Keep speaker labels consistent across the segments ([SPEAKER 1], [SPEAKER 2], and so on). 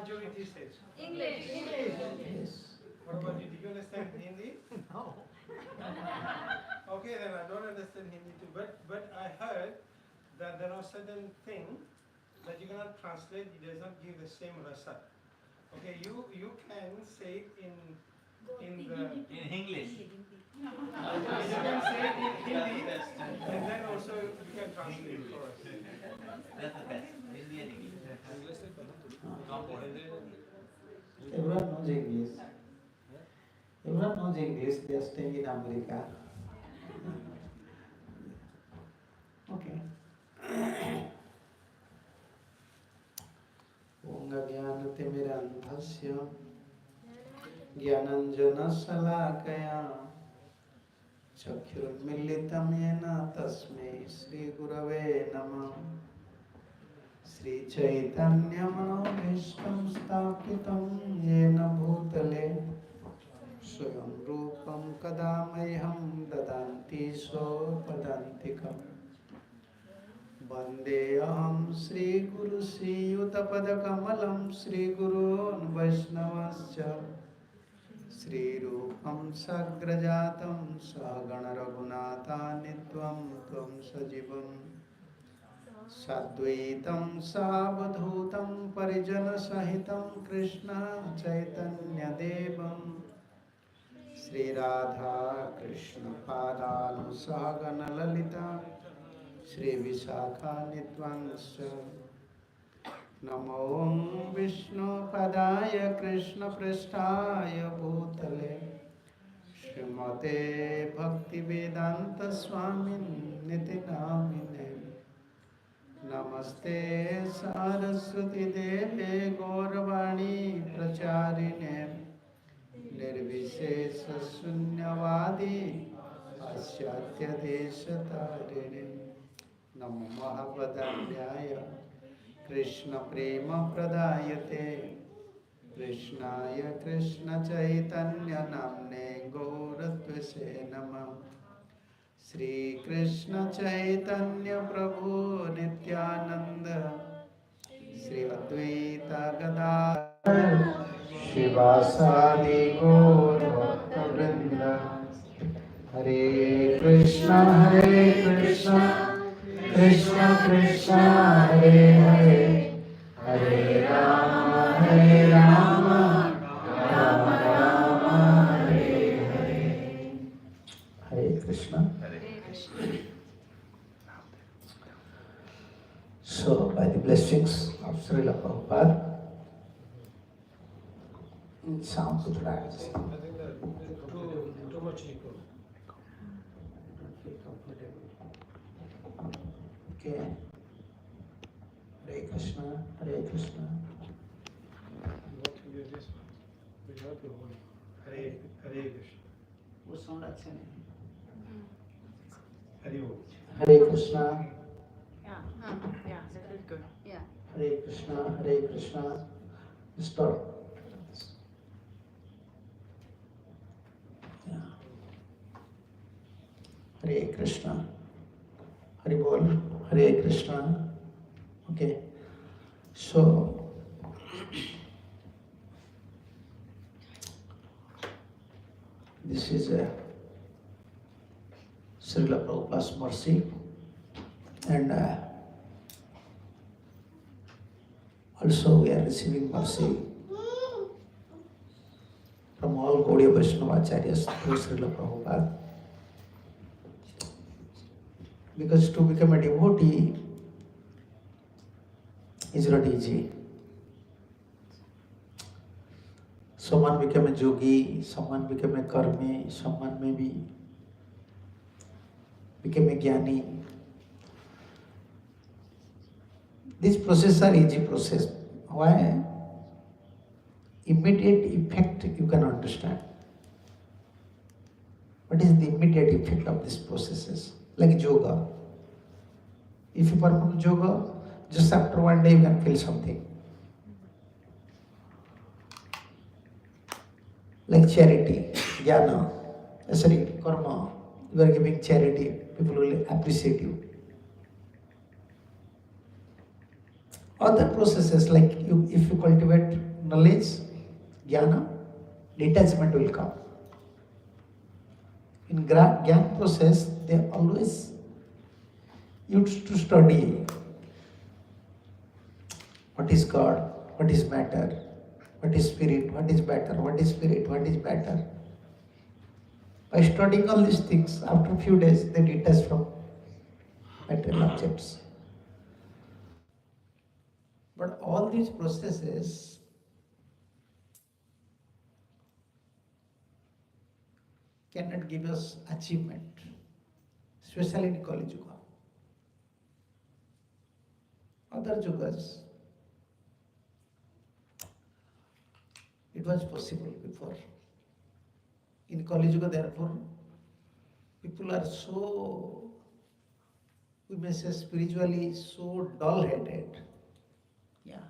[SPEAKER 1] majority says?
[SPEAKER 2] English.
[SPEAKER 3] Yes.
[SPEAKER 1] What about you? Do you understand Hindi?
[SPEAKER 3] No.
[SPEAKER 1] Okay, then I don't understand Hindi too. But I heard that there are certain things that you cannot translate. It does not give the same rasa. Okay, you can say it in
[SPEAKER 4] English.
[SPEAKER 1] you can say it in Hindi, and then also you can translate it for us.
[SPEAKER 4] That's the best. Hindi and English.
[SPEAKER 3] Everyone knows English. Everyone knows English. They are staying in America. Okay. Om Gyanatimirandhasya Gyananjanasalakaya Chakshurmilitam Yena Tasmai Sri Gurave Namah Sri Chaitanya Manobhishtam Sthapitam Yena Bhutale Swayam Rupam Kadamayham Dadanti Sopadantikam Vandeham Sri Guru Sriyutapadakamalam Sri Gurun Vaishnavascha Sri Rupam Sagrajatam Sagana Raghunatha Nitvam Tvam Sajivam Sadvaitam Savadhutam Parijana Sahitam Krishna Chaitanya Devam Sri Radha Krishna Padanu Sagana Lalita Shri Vishakha Nitvansya Namo Vishnu Padaya Krishna Prasthaya Bhutale Srimate Bhakti Vedanta Swamin Niti Namine Namaste Saraswati Deve Gauravani Pracharine Nirvishesha Sunyavadi Asyatya Deshatarine Namo Mahabhadanyaya Krishna Prema Pradayate Krishnaya Krishna Chaitanya Namne Gaurattvase Namah Sri Krishna Chaitanya Prabhu Nityananda Sri Advaita Gadadhar Shivasadi Gaur Bhakta Hare Krishna Krishna Krishna Hare Hare Hare Rama Rama Rama Hare Hare Hare Krishna. So by the blessings of Srila Prabhupada in sound to practice.
[SPEAKER 1] I think that too much echo.
[SPEAKER 3] Okay. Hare Krishna, Hare Krishna.
[SPEAKER 1] What to do this one? We have to hold Hare Krishna.
[SPEAKER 3] वो sound अच्छा नहीं.
[SPEAKER 1] Hare Om.
[SPEAKER 3] Hare Krishna,
[SPEAKER 2] Yeah, that's good. Yeah.
[SPEAKER 3] Hare Krishna, Hare Krishna. Start. Yeah. Hare Krishna. Hare Bol. Hare Krishna. Okay. So this is a Srila Prabhupada's mercy, and also we are receiving mercy from all Gaudiya Vaishnava Acharyas through Srila Prabhupada. Because to become a devotee is not easy. Someone become a yogi, someone become a karmi, someone maybe become a jnani. These processes are easy process. Why? Immediate effect you can understand. What is the immediate effect of these processes? Like yoga. If you perform yoga, just after one day you can feel something. Like charity, jnana, karma, you are giving charity, people will appreciate you. Other processes like if you cultivate knowledge, jnana, detachment will come. In jnana process, they always used to study what is God, what is matter, what is spirit, what is matter, what is spirit, what is matter. By studying all these things, after a few days, they detach from material objects. But all these processes cannot give us achievement, especially in Kali Yuga. Other yugas, it was possible before. In Kali Yuga, therefore, people are so, we may say spiritually, so dull-headed. Yeah.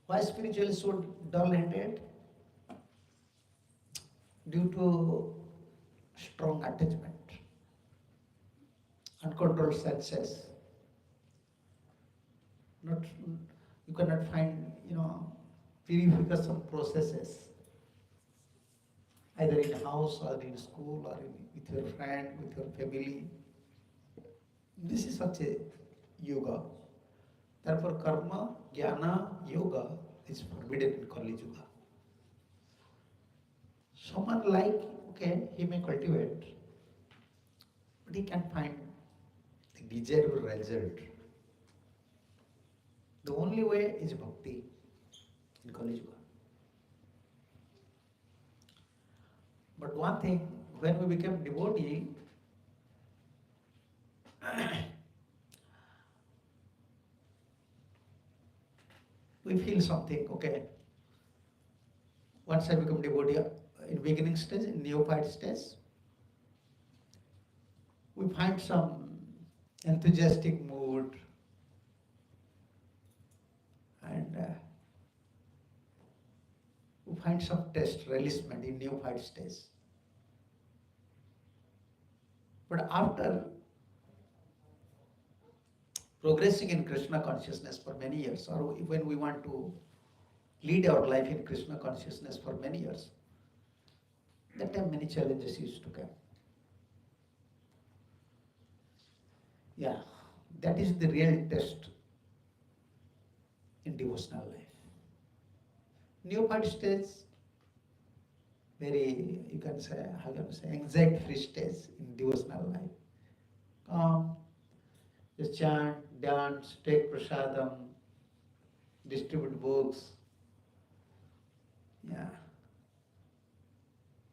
[SPEAKER 3] Why spiritually so dull-headed? Due to strong attachment, uncontrolled senses. Not, you cannot find, purification processes, either in house or in school or with your friend, with your family. This is such a yoga. Therefore, karma, jnana, yoga is forbidden in Kali Yuga. Someone like, okay, he may cultivate, but he can find the desirable result. The only way is bhakti in Kali Yuga. But one thing, when we become devotee, we feel something, okay. Once I become devotee, in beginning stage, in neophyte stage, we find some enthusiastic mood and we find some taste, relishment in neophyte stage. But after progressing in Krishna consciousness for many years, or when we want to lead our life in Krishna consciousness for many years, that time many challenges used to come. Yeah, that is the real test in devotional life. Neophyte stage, very, you can say, how can you say, anxiety-free stage in devotional life. Come, just chant, dance, take prasadam, distribute books. Yeah,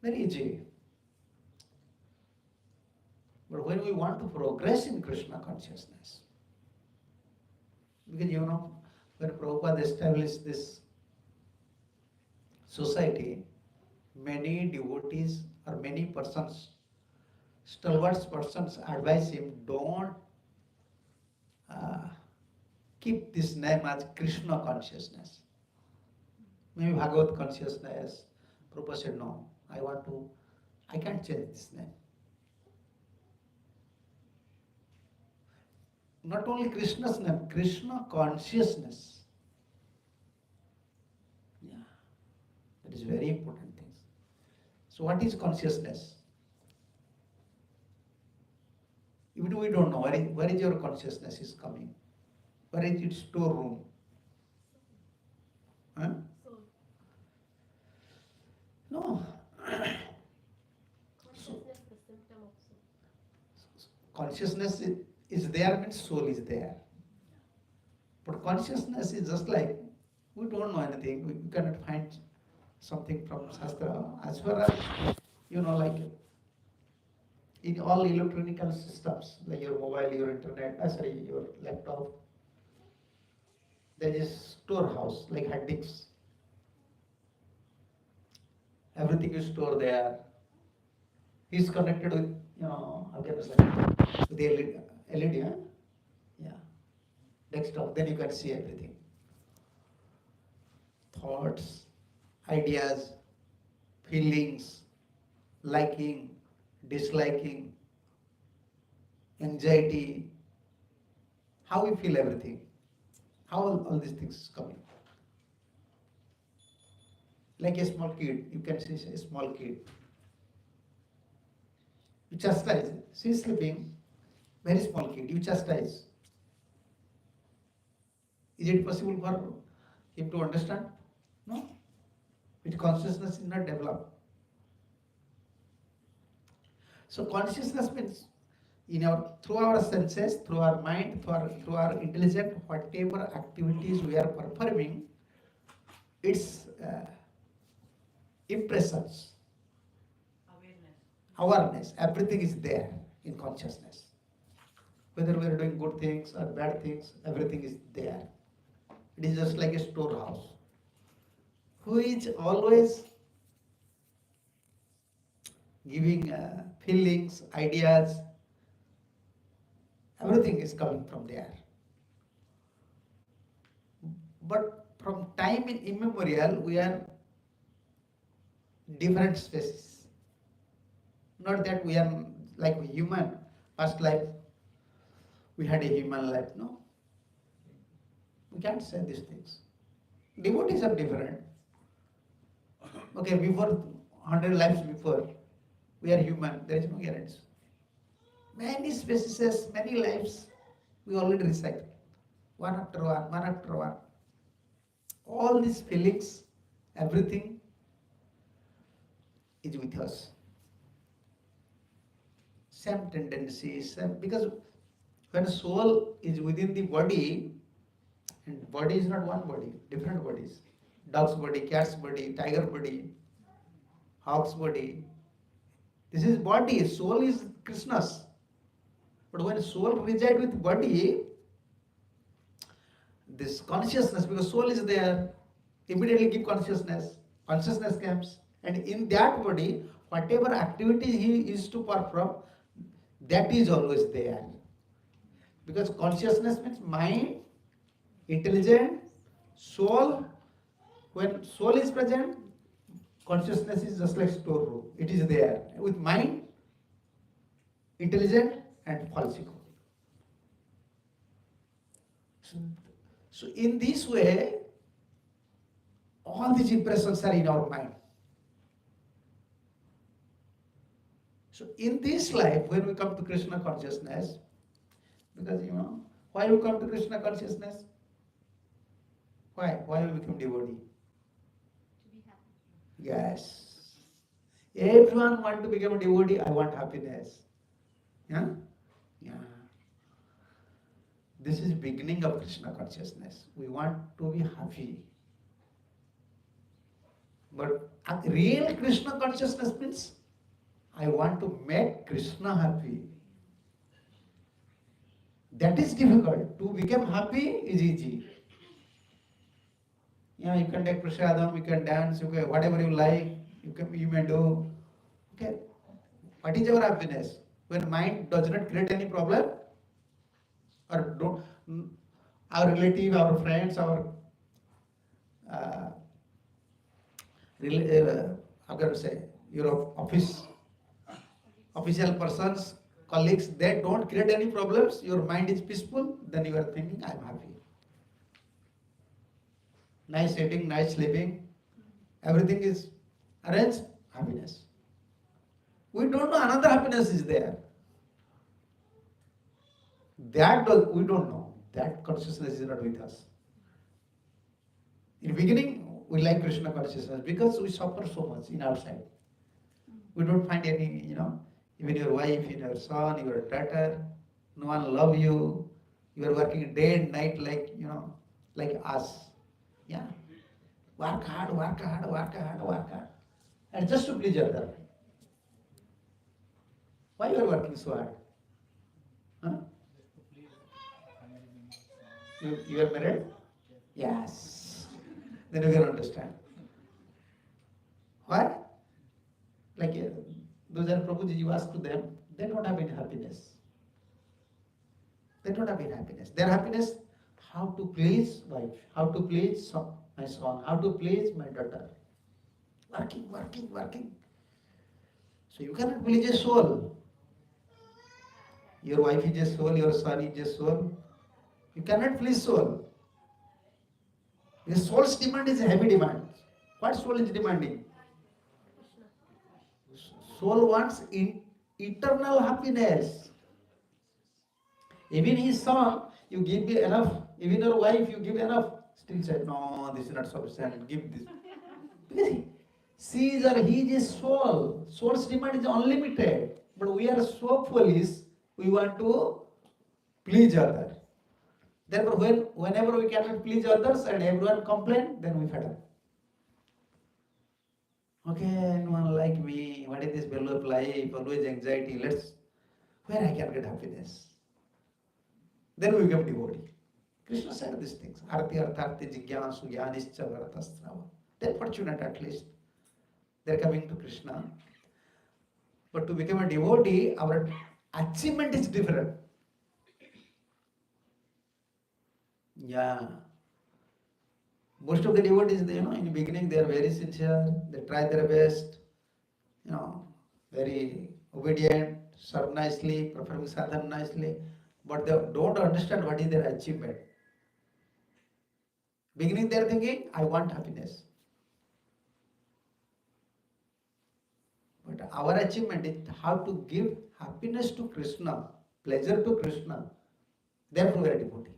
[SPEAKER 3] very easy. But when we want to progress in Krishna consciousness, because when Prabhupada established this society, many devotees or many persons, stalwart persons advise him, don't keep this name as Krishna consciousness. Maybe Bhagavad consciousness. Prabhupada said, no, I can't change this name. Not only Krishna's name, Krishna consciousness. Yeah, that is very important thing. So what is consciousness? Even we don't know where is your consciousness is coming. Where is its storeroom? Huh? No.
[SPEAKER 5] Consciousness, the symptom of soul.
[SPEAKER 3] Consciousness is there means soul is there. But consciousness is just like, we don't know anything, we cannot find something from Shastra. As far as, like in all electronic systems, like your mobile, your internet, your laptop, there is storehouse, like hard disks. Everything is stored there. Is connected with, how can I say, with the LED, huh? Yeah. Desktop, then you can see everything. Thoughts, ideas, feelings, liking, disliking, anxiety, how we feel everything, how all these things coming. Like a small kid, you can see a small kid. You chastise. She is sleeping, very small kid. You chastise. Is it possible for him to understand? No. With consciousness is not developed. So consciousness means through our senses, through our mind, through our intelligence, whatever activities we are performing, its impressions, awareness, everything is there in consciousness. Whether we are doing good things or bad things, everything is there. It is just like a storehouse, who is always giving feelings, ideas, everything is coming from there. But from time immemorial, we are different species. Not that we are like human. Past life, we had a human life, no? We can't say these things. Devotees are different. Okay, before 100 lives before, we are human. There is no guarantee. Many species, many lives, we already recite. One after one, one after one. All these feelings, everything is with us. Same tendencies, because when soul is within the body, and body is not one body, different bodies. Dog's body, cat's body, tiger body, hawk's body. This is body, soul is Krishna's. But when soul resides with body, this consciousness, because soul is there, immediately give consciousness comes, and in that body, whatever activity he is to perform, that is always there. Because consciousness means mind, intelligent, soul. When soul is present, consciousness is just like storeroom. It is there with mind, intelligent, and falsico. So in this way, all these impressions are in our mind. So in this life, when we come to Krishna consciousness, because why we come to Krishna consciousness? Why? Why we become devotee?
[SPEAKER 5] To be happy.
[SPEAKER 3] Yes. Everyone want to become a devotee. I want happiness. Yeah? Yeah. This is beginning of Krishna consciousness. We want to be happy. But real Krishna consciousness means I want to make Krishna happy. That is difficult. To become happy is easy. You can take prasadam, you can dance, you can whatever you like, you may do. Okay. What is our happiness? When mind does not create any problem, or don't, our relative, our friends, our how can I say, your official persons, colleagues, they don't create any problems, your mind is peaceful, then you are thinking, I am happy. Nice eating, nice sleeping, everything is arranged, happiness. We don't know another happiness is there. We don't know. That consciousness is not with us. In the beginning, we like Krishna consciousness because we suffer so much in outside. We don't find any, even your wife, your son, your daughter, no one love you. You are working day and night like us. Yeah. Work hard, work hard, work hard, work hard. And just to please others. Why you are working so hard? Huh? You are married? Yes. Then you can understand. Why? Like those are Prabhuji, you ask to them, they don't have any happiness. They don't have any happiness. Their happiness, how to please wife, how to please my son, how to please my daughter. Working, working, working. So you cannot please a soul. Your wife is a soul, your son is a soul. You cannot please soul. The soul's demand is a heavy demand. What soul is demanding? Soul wants eternal happiness. Even his son, you give me enough. Even your wife, you give enough. Still said, no, this is not sufficient. Give this. Because she is or he is soul. Soul's demand is unlimited. But we are so foolish, we want to please others. Therefore, whenever we cannot please others and everyone complain, then we fed up. Okay, no one like me. What is this value of life? Always anxiety. Where I can get happiness? Then we become devotee. Krishna said these things. Arti artharti jigyansu jnanischa varatastrava. They're fortunate at least. They're coming to Krishna. But to become a devotee, our achievement is different. Yeah. Most of the devotees, in the beginning, they are very sincere. They try their best. Very obedient, serve nicely, performing sadhana nicely. But they don't understand what is their achievement. Beginning, they are thinking, I want happiness. But our achievement is how to give happiness to Krishna, pleasure to Krishna. Therefore, we are devotee.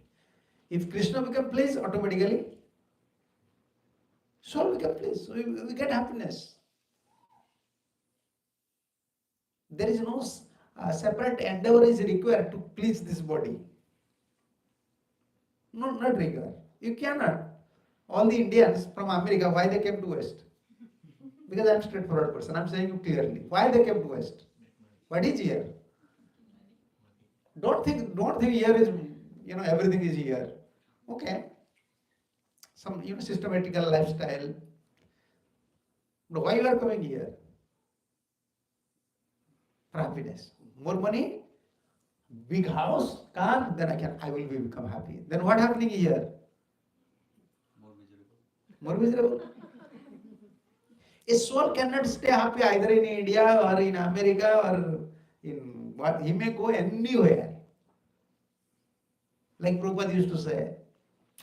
[SPEAKER 3] If Krishna becomes pleased, automatically, soul becomes pleased. So we get happiness. There is no separate endeavor is required to please this body. No, not required. You cannot. All the Indians from America, why they came to West? Because I am a straightforward person. I am saying you clearly. Why they came to West? What is here? Don't think here is, everything is here. Okay. Some, systematical lifestyle. But why you are coming here? For happiness. More money, big house, car, then I will become happy. Then what happening here? More miserable. A soul cannot stay happy either in India or in America or in what he may go anywhere. Like Prabhupada used to say,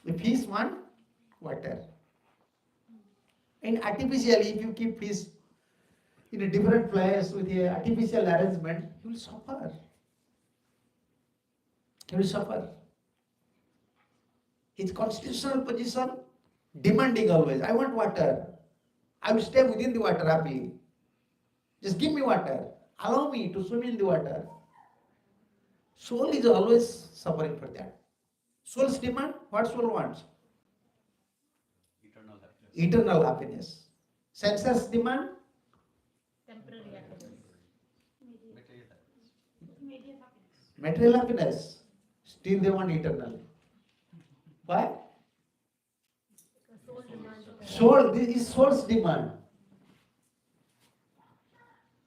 [SPEAKER 3] if fish want water. And artificially, if you keep fish in a different place with an artificial arrangement, he will suffer. He will suffer. His constitutional position demanding always, I want water. I will stay within the water happily. Just give me water. Allow me to swim in the water. Soul is always suffering for that. Soul's demand, what soul wants?
[SPEAKER 4] Eternal happiness.
[SPEAKER 3] Eternal happiness. Senses demand?
[SPEAKER 5] Temporary happiness.
[SPEAKER 4] Material happiness.
[SPEAKER 5] Immediate happiness.
[SPEAKER 3] Material happiness. Still they want eternal. Why?
[SPEAKER 5] Soul demands it.
[SPEAKER 3] Soul, this is soul's demand.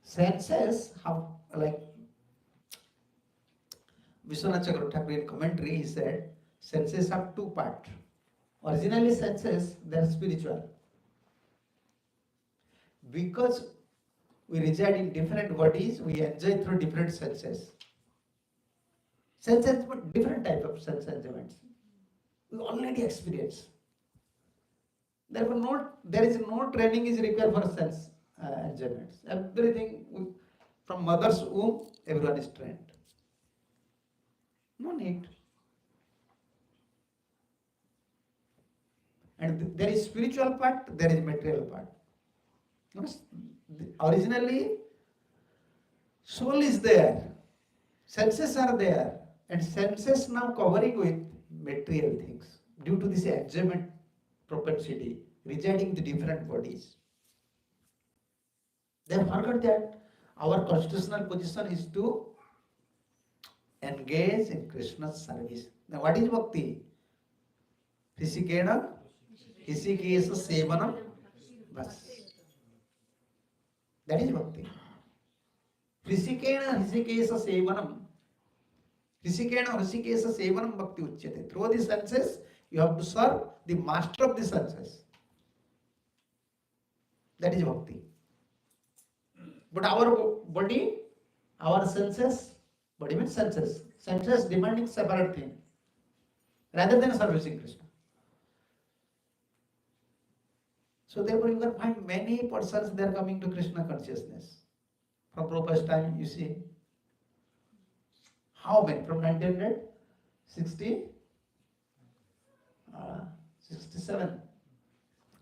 [SPEAKER 3] Senses have, like Vishwanath Chakravarti in commentary, he said, senses have two parts. Originally senses, they are spiritual. Because we reside in different bodies, we enjoy through different senses. Senses, but different type of sense enjoyments. We already experience. Therefore, there is no training is required for sense enjoyments. Everything from mother's womb, everyone is trained. No need. And there is spiritual part, there is material part. Originally, soul is there, senses are there, and senses now covering with material things due to this enjoyment propensity residing in the different bodies. They forgot that our constitutional position is to engage in Krishna's service. Now, what is bhakti? Hrisikena, Hrisikesa Sevanam, bas. That is bhakti. Hrisikena, Hrisikesa Sevanam. Hrisikena, Hrisikesa Sevanam bhakti uchyate. Through the senses, you have to serve the master of the senses. That is bhakti. But our body, our senses, body means senses. Senses demanding separate thing rather than servicing Krishna. So therefore you can find many persons they are coming to Krishna consciousness. From Prabhupada's time, you see, how many? From 1960, 67,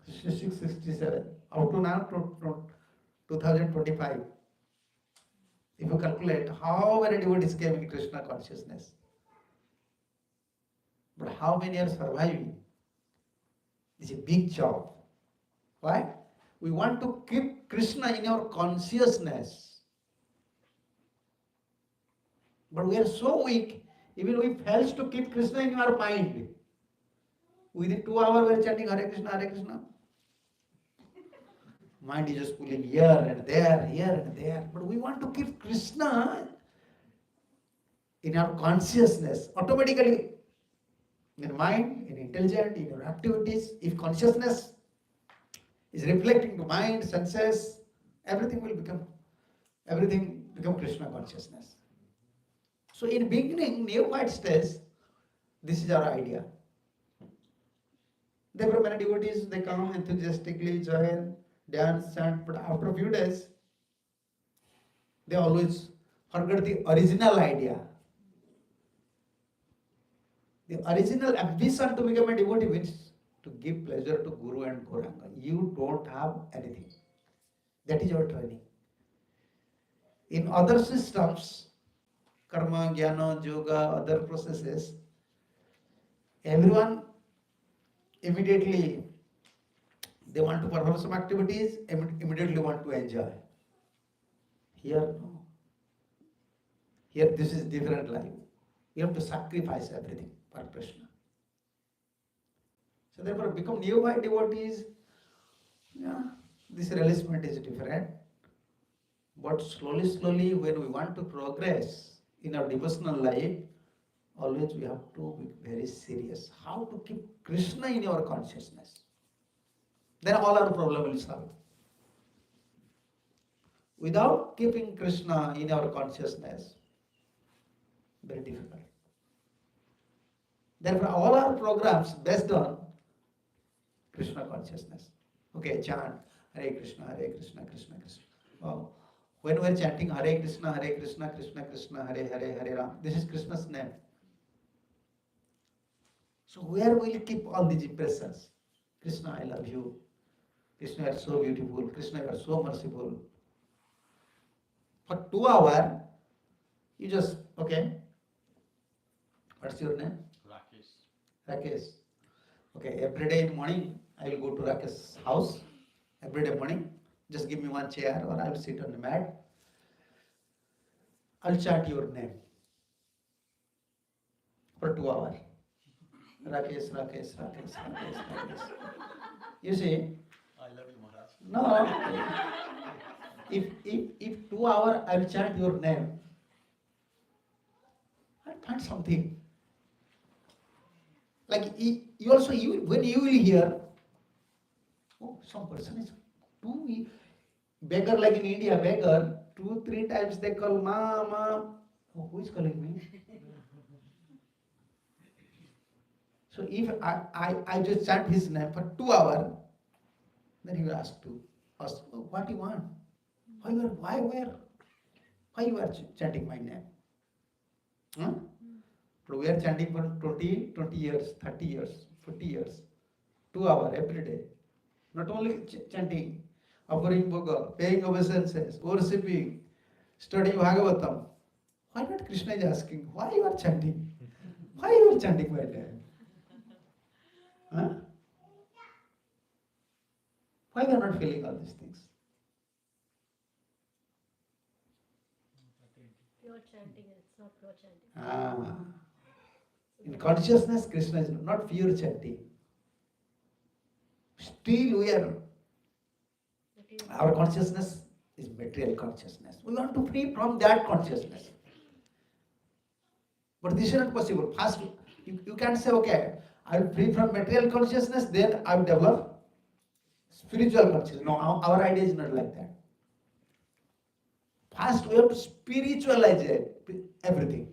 [SPEAKER 3] 66, 67, up to now to 2025. If you calculate how many devotees came in Krishna consciousness, but how many are surviving? It's a big job. Why? We want to keep Krishna in our consciousness. But we are so weak, even we fail to keep Krishna in our mind. Within 2 hours we are chanting Hare Krishna, Hare Krishna. Mind is just pulling here and there. But we want to keep Krishna in our consciousness. Automatically, in mind, in intelligence, in your activities, if consciousness is reflecting to mind, senses, everything become Krishna consciousness. So in beginning, neophyte stage, this is our idea. Therefore, many devotees, they come enthusiastically, join, dance, chant, but after a few days, they always forget the original idea. The original ambition to become a devotee means to give pleasure to Guru and Gauranga. You don't have anything. That is your training. In other systems, karma, jnana, yoga, other processes, everyone immediately they want to perform some activities, immediately want to enjoy. Here, no. Here, this is different life. You have to sacrifice everything for Krishna. So therefore, become neophyte devotees. Yeah, this releasement is different. But slowly, when we want to progress in our devotional life, always we have to be very serious. How to keep Krishna in our consciousness. Then all our problem will solve. Without keeping Krishna in our consciousness, very difficult. Therefore, all our programs based on Krishna consciousness. Okay, chant Hare Krishna, Krishna Krishna. Wow. When we are chanting Hare Krishna, Krishna Krishna, Hare Hare, Hare Ram, this is Krishna's name. So where will you keep all these impressions? Krishna, I love you. Krishna, you are so beautiful. Krishna, you are so merciful. For 2 hours, you just, okay, what's your name? Rakesh. Okay, every day in the morning, I will go to Rakesh's house. Every day morning, just give me one chair or I will sit on the mat. I'll chant your name for 2 hours. Rakesh. You see?
[SPEAKER 4] I love you, Maharaj.
[SPEAKER 3] No. If 2 hours I will chant your name, I'll find something. Like when you will hear, oh, some person is too beggar, like in India, beggar, 2-3 times they call ma. Oh, who is calling me? So if I just chant his name for 2 hours, then he will ask, oh, what do you want? Why you are chanting my name? Huh? But we are chanting for 20 years, 30 years, 40 years, 2 hours every day. Not only chanting, offering bhoga, paying obeisances, worshipping, studying Bhagavatam. Why not Krishna is asking, why you are chanting? Why you are chanting my name? Huh? Why we are not feeling all these things?
[SPEAKER 5] Pure chanting, it's not pure chanting.
[SPEAKER 3] In consciousness, Krishna is not pure chanting. Still we are, our consciousness is material consciousness. We want to free from that consciousness. But this is not possible. First, you can't say, okay, I will free from material consciousness, then I will develop spiritual consciousness. No, our idea is not like that. First, we have to spiritualize everything.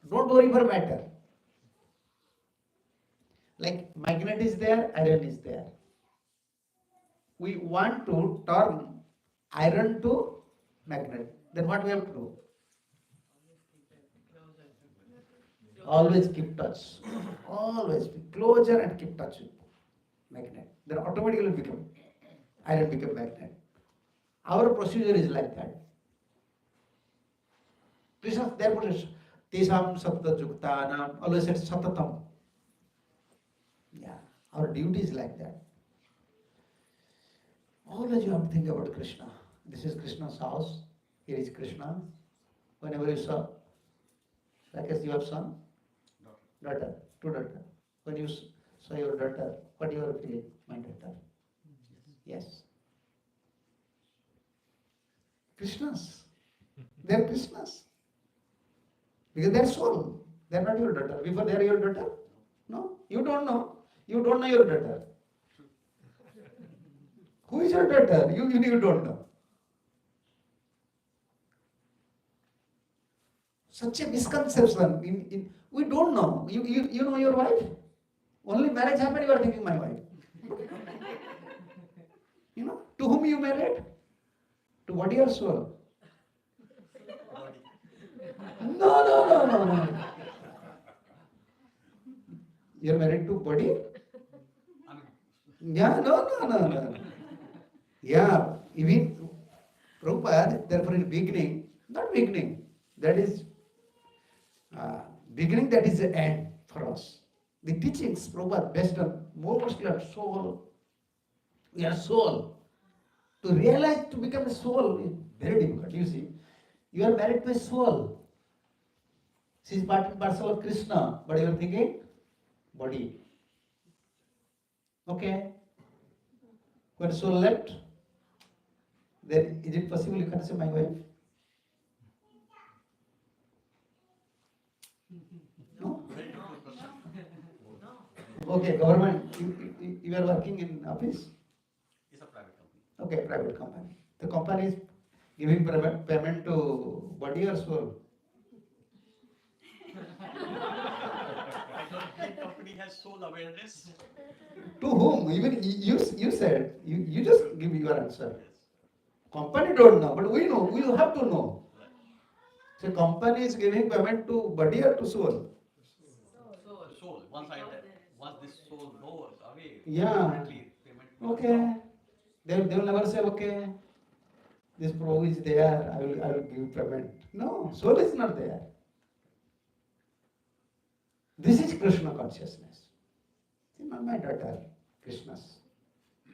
[SPEAKER 3] Don't worry for matter. Like magnet is there, iron is there. we want to turn iron to magnet. Then what we have to do? Always keep touch. Always be closer and keep touch with magnet. Then automatically become iron become magnet. Our procedure is like that. Krishna therefore is Tesam Sapta Juktanam, always said Satatam. Yeah, our duty is like that. Always you have to think about Krishna. This is Krishna's house. Here is Krishna. Whenever you saw, like as you have son, daughter, two daughter. When you saw your daughter, what you are feeling? My daughter. Yes. Krishna's. They are Krishna's. Because they are soul. They are not your daughter. Before they are your daughter? No. You don't know. You don't know your daughter. Who is your daughter? You don't know. Such a misconception. We don't know. You know your wife? Only marriage happened, you are thinking my wife. You know, to whom you married? To body or soul? No. You are married to body? Yeah, no. Yeah, even Prabhupada, therefore in beginning, not beginning, that is beginning, that is the end for us. The teachings, Prabhupada, based on mostly on soul. We are soul. To realize to become a soul is very difficult. You see, you are married to a soul. She is part and parcel of Krishna, but you are thinking body. Okay. When soul left, then is it possible you can say my wife? No? Okay, government, you are working in office?
[SPEAKER 4] It's a private company.
[SPEAKER 3] Okay, private company. The company is giving payment to body or soul?
[SPEAKER 4] The company has soul awareness.
[SPEAKER 3] To whom? Even you said, you just give your answer. Company don't know, but we know, we have to know. So company is giving payment to body or to soul?
[SPEAKER 4] Soul. Once this soul goes away,
[SPEAKER 3] Yeah.
[SPEAKER 4] payment will
[SPEAKER 3] Okay.
[SPEAKER 4] stop.
[SPEAKER 3] They will never say, okay, this Prabhu is there, I will give payment. No, soul is not there. This is Krishna consciousness. See, not my daughter, Krishna's.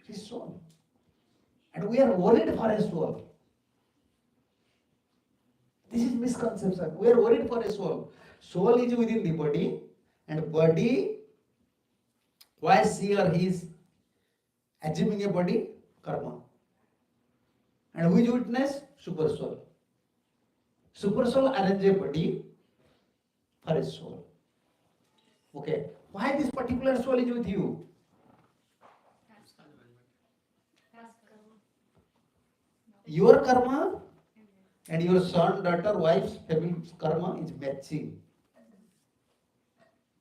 [SPEAKER 3] She's soul. And we are worried for a soul. This is misconception. We are worried for a soul. Soul is within the body, and body, why she or he is assuming a body? Karma. And who is witness? Super soul. Super soul arrange a body for a soul. Okay. Why this particular soul is with you? Your karma and your son, daughter, wife's family's karma is matching.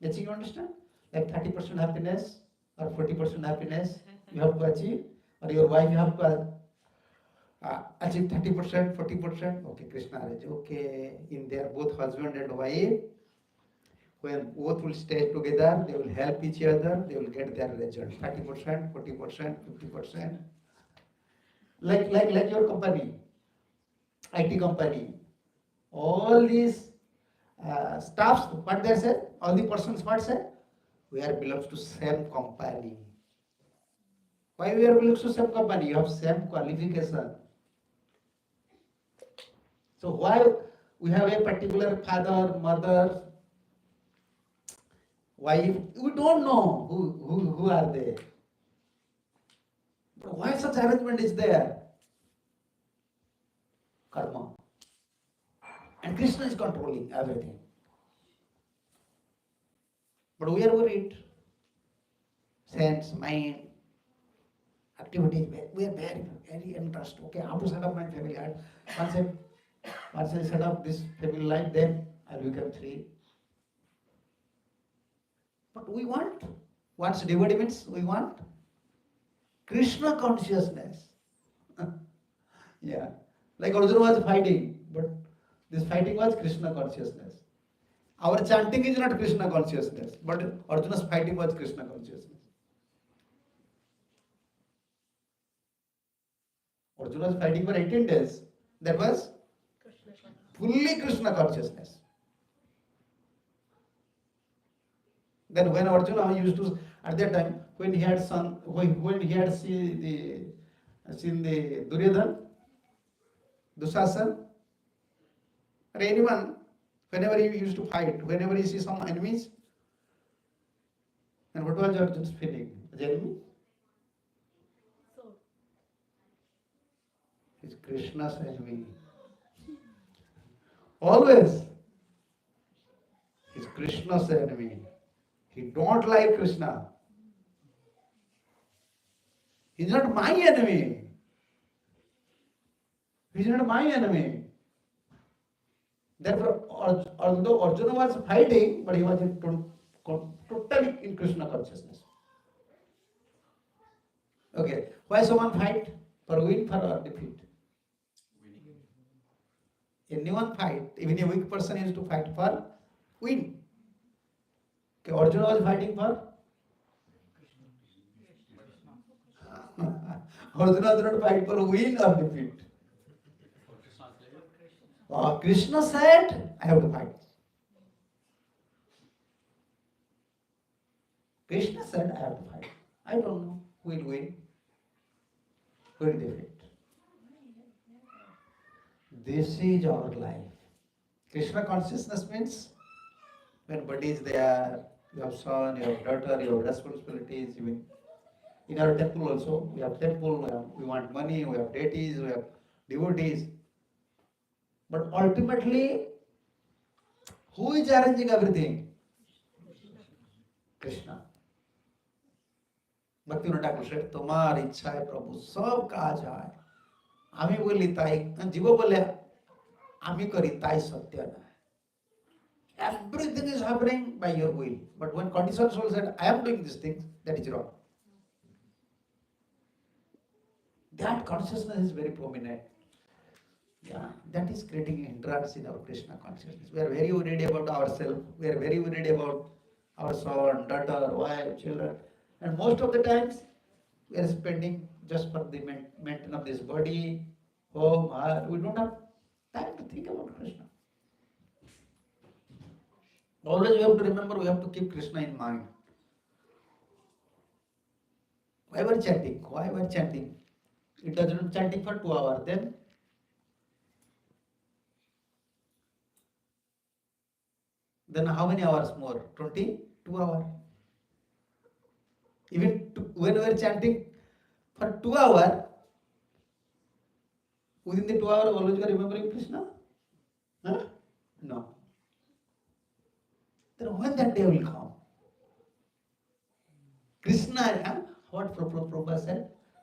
[SPEAKER 3] Matching, you understand? Like 30% happiness or 40% happiness you have to achieve, or your wife you have to achieve 30%, 40%. Okay, Krishna arrange. Okay, in their both husband and wife, when both will stay together, they will help each other, they will get their result. 30%, 40%, 50%. Like your company, IT company, all these staffs, what they said, all the persons what said, we are belongs to same company. Why we are belongs to same company? You have same qualification. So why we have a particular father, mother, wife? We don't know who are they. But why such arrangement is there? Karma. And Krishna is controlling everything. But we are worried. Sense, mind, activities, we are very interested. Okay, how to set up my family? Once I set up this family life, then I will become free. But we want. Once devotee means we want. Krishna consciousness. Yeah. Like Arjuna was fighting, but this fighting was Krishna consciousness. Our chanting is not Krishna consciousness, but Arjuna's fighting was Krishna consciousness. Arjuna was fighting for 18 days. That was
[SPEAKER 5] Krishna consciousness.
[SPEAKER 3] fully Krishna consciousness. Then when Arjuna used to, at that time, when he had seen the Duryodhan, Dushasan, or anyone, whenever he used to fight, whenever he sees some enemies, then what was Arjuna's feeling? As enemy?
[SPEAKER 5] So,
[SPEAKER 3] It's Krishna's enemy. Always. It's Krishna's enemy. He don't like Krishna. He's not my enemy. He's not my enemy. Therefore, although Arjuna was fighting, but he was totally in Krishna consciousness. Okay, why someone fight? For win, for defeat? Anyone fight, even a weak person used to fight for win. Okay, Arjuna was fighting for? Arjuna did not fight for win or defeat. Krishna said, I have to fight. Krishna said, I have to fight. I don't know who will win, who will defeat. This is our life. Krishna consciousness means when body is there, you have son, you have daughter, you have responsibilities. Even in our temple also, we have temple, we want money, we have deities, we have devotees. But ultimately, who is arranging everything? Krishna. Bhakti Thakur said, তোমার ইচ্ছায় প্রভু সব কাজ হয়। আমি বলি তাই, জীব বলে আমি করি তাই সত্য না। Everything is happening by your will. But when conditioned soul said, I am doing these things, that is wrong. That consciousness is very prominent. Yeah, that is creating hindrance in our Krishna consciousness. We are very worried about ourselves. We are very worried about our son, daughter, wife, children. And most of the times, we are spending just for the maintenance of this body, home, heart. We don't have time to think about Krishna. Always we have to remember, we have to keep Krishna in mind. Why we are chanting? Why we are chanting? It doesn't chanting for 2 hours. Then how many hours more? 22 hours. Even when we are chanting for 2 hours, within the 2 hours, always we are remembering Krishna? Huh? No. Then when that day will come? Krishna, what Prabhupada said?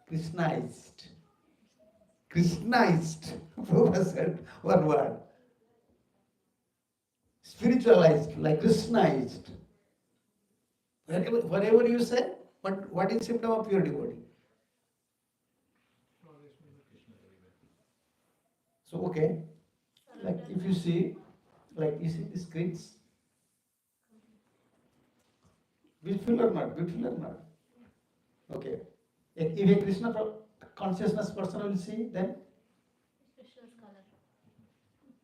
[SPEAKER 3] Krishnaized. Krishnaized. Prabhupada said one word. Spiritualized, like Krishnaized. Whatever you say, but what is symptom of pure devotee? So okay, like if you see the screens, beautiful or not? Beautiful or not? Okay. If a Krishna consciousness person will see, then
[SPEAKER 5] Krishna's color.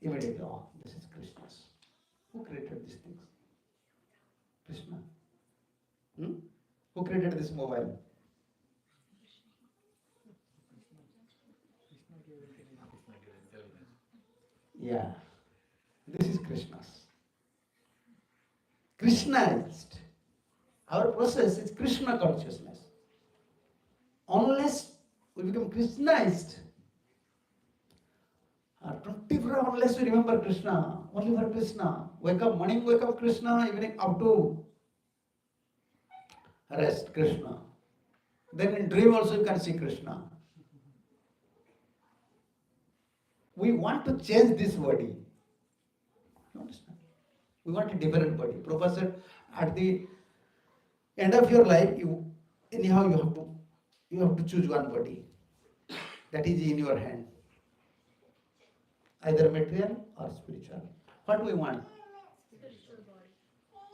[SPEAKER 3] immediately, oh, this is Krishna's. Who created these things? Krishna. Who created this mobile? Yeah. This is Krishna's. Krishnaized. Our process is Krishna consciousness. Unless we become Krishnaized, 24 hours unless we remember Krishna, only for Krishna. Wake up, morning wake up Krishna, evening up to rest Krishna. Then in dream also you can see Krishna. We want to change this body. You understand? We want a different body. Prabhupada said, at the end of your life, you have to You have to choose one body. That is in your hand. Either material or spiritual. What do we want?
[SPEAKER 5] Spiritual body.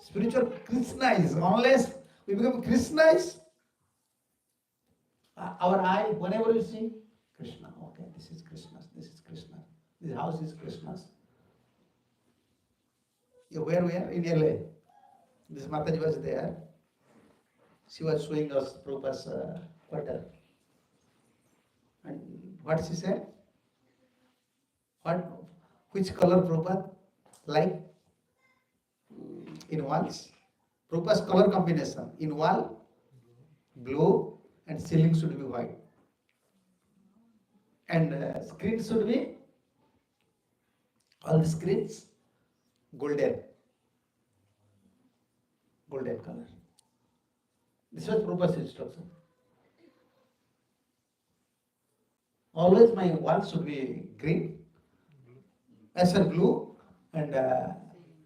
[SPEAKER 3] Spiritual Krishna is, unless we become Krishna, our eye, whenever you see Krishna, okay, this is Krishna's, this is Krishna, this house is Krishna's. Where we are? In LA. This Mataji was there. She was showing us Prabhupada's quarter. And what she said? Which color Prabhupada like in walls? Prabhupada's color combination in wall, blue, and ceiling should be white. And screen should be, all the screens, golden color. This was Prabhupada's instruction. Always my wall should be green, blue, and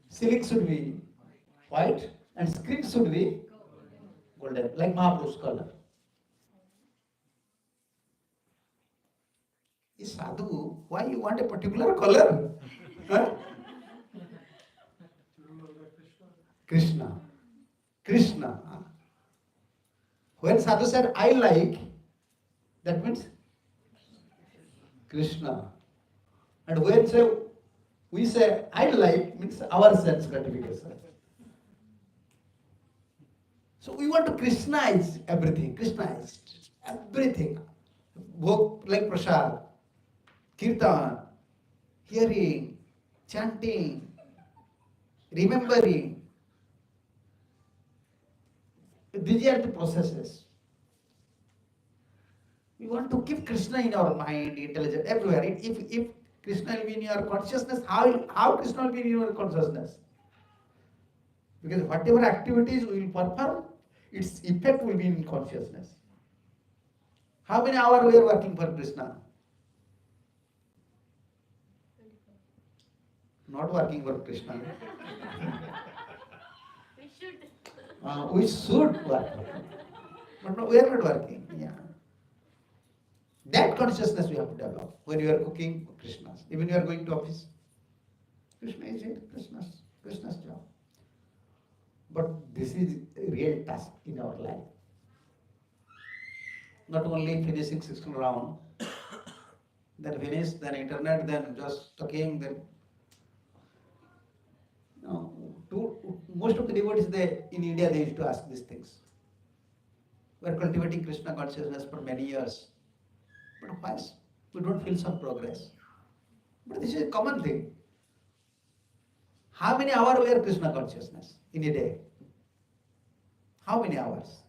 [SPEAKER 3] ceiling should be white, and screen should be golden, like Mahaprabhu's color. Is Sadhu, why you want a particular color? Huh? Krishna. When Sadhu said, I like, that means Krishna. And when we say, I like, means our sense gratification. So we want to Krishnaize everything. Bhog like prasad, kirtan, hearing, chanting, remembering. These are the processes. We want to keep Krishna in our mind, intelligence, everywhere. If Krishna will be in your consciousness, how Krishna will be in your consciousness? Because whatever activities we will perform, its effect will be in consciousness. How many hours we are working for Krishna?
[SPEAKER 5] 24.
[SPEAKER 3] Not working for Krishna.
[SPEAKER 5] We should.
[SPEAKER 3] We should work. But no, we are not working. Yeah. That consciousness we have to develop. When you are cooking, Krishna's. Even you are going to office, Krishna is here, Krishna's job. But this is a real task in our life. Not only finishing 16 round, then finish, then internet, then just talking, then most of the devotees in India they used to ask these things. We are cultivating Krishna consciousness for many years. But why we don't feel some progress? But this is a common thing. How many hours we are Krishna consciousness in a day? How many hours?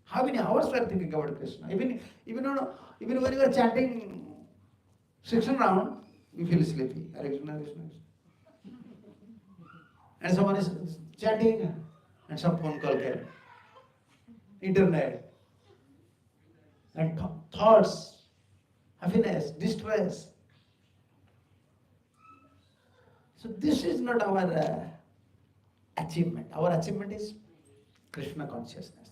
[SPEAKER 3] How many hours we are thinking about Krishna? Even when you are chanting 16 round, you feel sleepy. Hare Krishna, Hare Krishna. And someone is chanting and some phone call came. Internet. And thoughts, happiness, distress. So this is not our achievement. Our achievement is Krishna consciousness.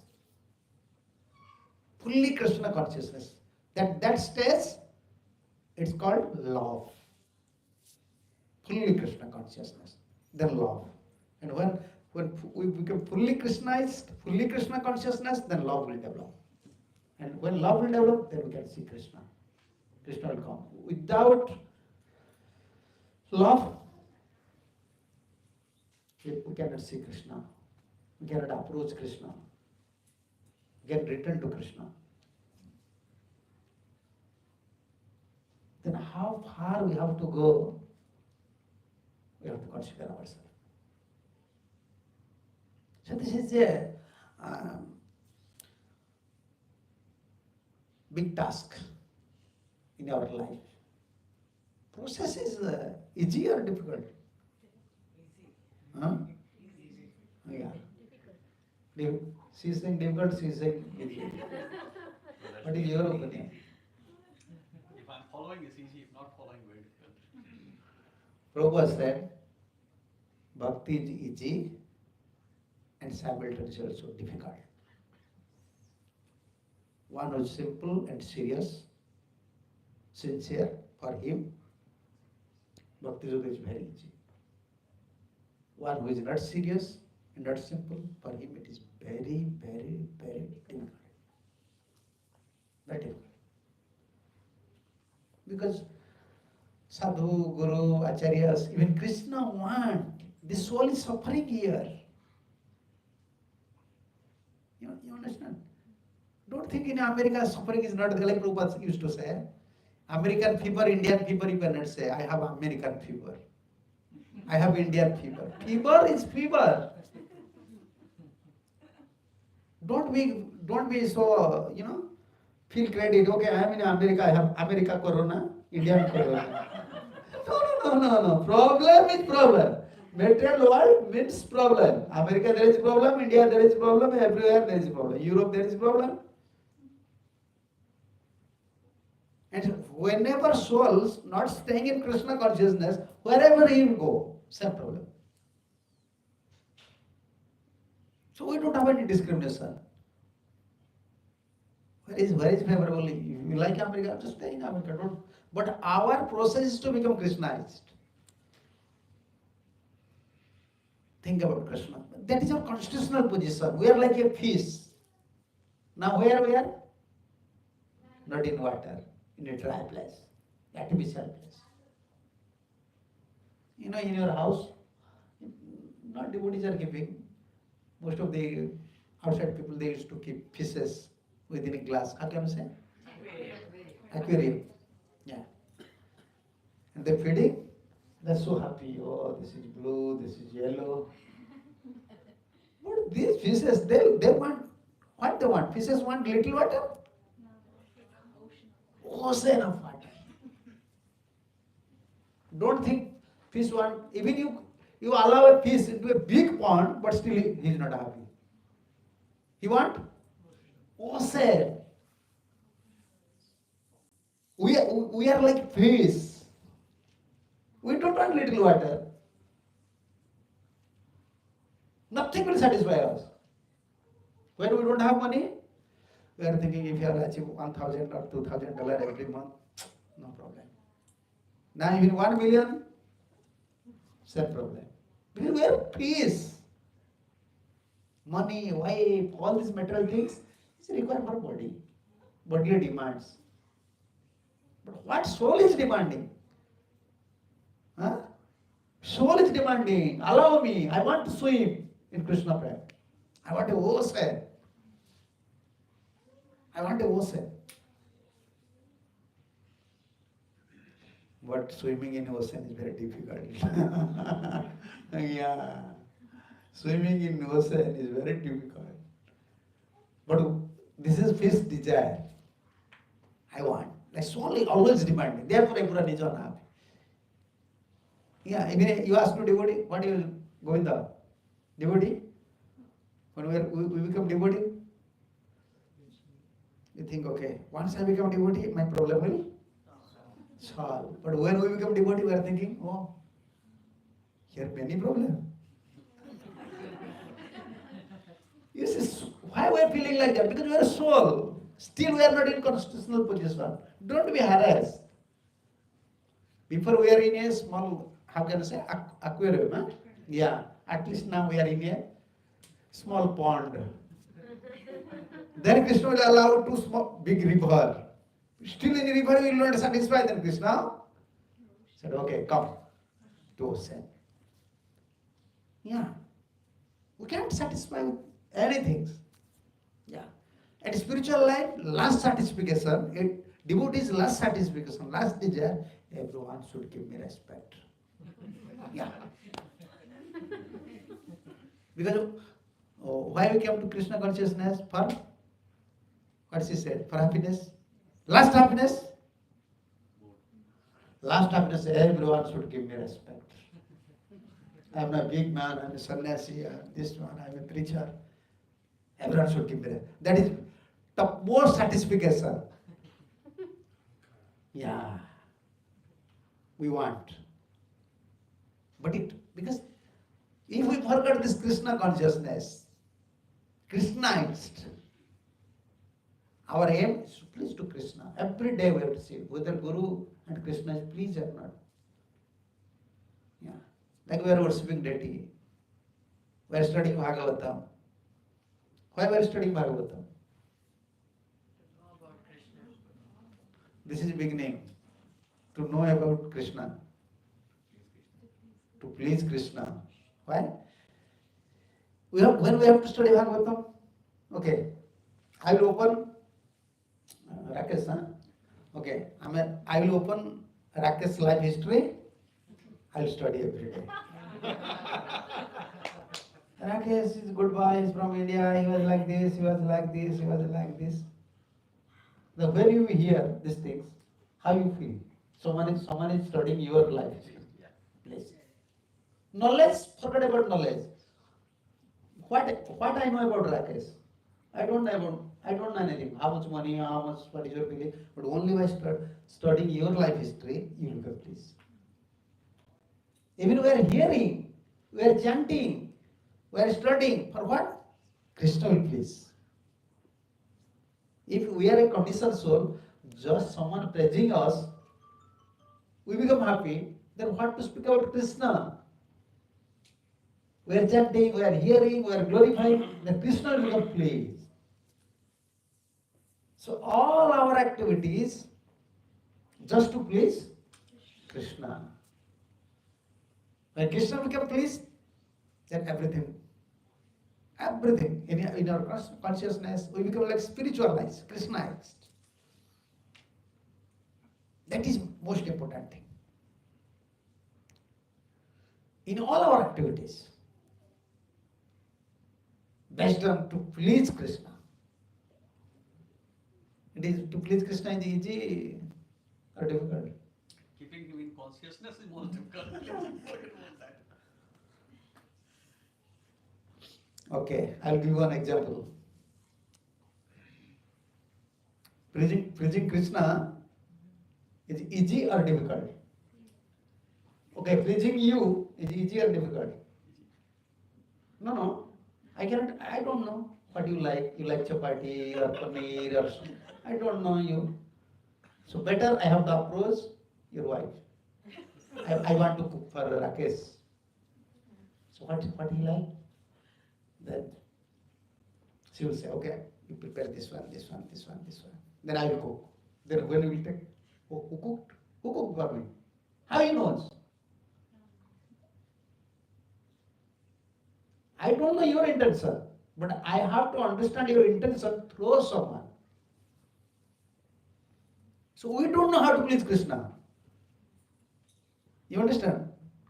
[SPEAKER 3] Fully Krishna consciousness. That stage, it's called love. Fully Krishna consciousness. Then love. And when we become fully Krishnized, fully Krishna consciousness, then love will develop. And when love will develop, then we can see Krishna. Krishna will come. Without love, we cannot see Krishna. We cannot approach Krishna. We can return to Krishna. Then how far we have to go, we have to consider ourselves. So this is a big task in our life. Process is easy or difficult? Huh? Yeah. She is saying difficult, she is saying easy. What is your opinion?
[SPEAKER 4] If I'm following, it's easy. If not following, very difficult.
[SPEAKER 3] Prabhupada said, Bhakti is easy and simultaneously also difficult. One who is simple and serious, sincere for him, Bhakti Yoga is very easy. One who is not serious and not simple, for him it is very, very, very difficult. Very difficult. Because Sadhu, Guru, Acharyas, even Krishna want, the soul is suffering here. You understand? Don't think in America suffering is not there, like Prabhupada used to say. American fever, Indian fever, you cannot say, I have American fever. I have Indian fever. Fever is fever. Don't be so, feel credit. Okay, I am in America, I have America corona, Indian corona. No. Problem is problem. Material world means problem. America there is problem, India there is problem, everywhere there is problem. Europe there is problem. And whenever souls not staying in Krishna consciousness, wherever he will go, same problem. So we don't have any discrimination. Where is favorable? If you like America, just stay in America. Don't. But our process is to become Krishnaized. Think about Krishna. That is our constitutional position. We are like a fish. Now where we are? Not in water, in a dry place, artificial place. In your house, not devotees are keeping. Most of the outside people, they used to keep fishes within a glass. How can you say? Aquarium. Yeah. And they're feeding. They're so happy. Oh, this is blue, this is yellow. But these fishes, they want, what they want? Fishes want little water? Ocean of water. Don't think fish want, even you allow a fish into a big pond, but still he is not happy. He want ocean. We are like fish. We don't want little water. Nothing will satisfy us. When we don't have money, we are thinking if you achieve $1,000 or $2,000 every month, no problem. Now even 1 million, same problem. Because we are peace. Money, wife, all these material things is required for body. Bodily demands. But what soul is demanding? Huh? Soul is demanding, allow me, I want to swim in Krishna Prem. I want a ocean. I want a ocean. But swimming in ocean is very difficult. Yeah. Swimming in ocean is very difficult. But this is fish desire. I want. Like soul is always demanding. Therefore everyone is unhappy. Yeah, even you ask to devotee, what you go in the devotee? When we become devotee, you think, okay, once I become devotee, my problem will solve. But when we become devotee, we are thinking, oh, here many problems. You see, why we are feeling like that? Because we are a soul. Still we are not in constitutional position. Don't be harassed. Before we are in a small, how can I say, aquarium, huh? Yeah, at least now we are in a small pond. Then Krishna will allow two small, big river. Still in the river we will not satisfy. Then Krishna said, okay, come to ocean. Yeah, we can't satisfy with anything. Yeah, and spiritual life, last satisfaction, devotee's last satisfaction, last desire, everyone should give me respect. Yeah. Because why we came to Krishna consciousness? For what she said? For happiness. Last happiness? Last happiness, everyone should give me respect. I am a big man, I am a sannyasi, I am this one, I am a preacher. Everyone should give me respect. That is the most satisfaction. Yeah. We want. But because if we forget this Krishna consciousness, Krishnaized, Our aim is to please to Krishna. Every day we have to see whether Guru and Krishna is pleased or not. Yeah. Like we are worshipping deity. We are studying Bhagavatam. Why we are studying Bhagavatam? This is beginning. To know about Krishna. To please Krishna. Why? When we have to study Bhagavatam, okay, I will open Rakesh, huh? Okay, I will open Rakesh's life history. I will study every day. Rakesh is good boy, he's from India, he was like this, he was like this, he was like this. Now when you hear these things, how you feel? Someone is studying your life. Please. Knowledge, forget about knowledge. What I know about Rakesh? I don't know anything. How much money, what is your belief? But only by studying your life history, you will get please. Even we are hearing, we are chanting, we are studying. For what? Krishna will please. If we are a conditioned soul, just someone praising us, we become happy, then what to speak about Krishna? We are chanting, we are hearing, we are glorifying, then Krishna will become pleased. So all our activities just to please Krishna. When Krishna becomes pleased, then everything in our consciousness, we become like spiritualized, Krishnaized. That is most important thing. In all our activities, best done to please Krishna. It is to please Krishna is easy or difficult?
[SPEAKER 4] Keeping him in consciousness is more difficult. Let's forget about that.
[SPEAKER 3] Okay, I'll give you one example. Pleasing Krishna is easy or difficult? Okay, pleasing you is easy or difficult? No. I don't know what you like. You like chapati or paneer or something. I don't know you. So better I have to approach your wife. I want to cook for Rakesh. So what he like? Then she will say, okay, you prepare this one. Then I will cook. Then when we will take, oh, who cooked? Who cooked for me? How he knows? I don't know your intention, but I have to understand your intention through someone. So we don't know how to please Krishna. You understand?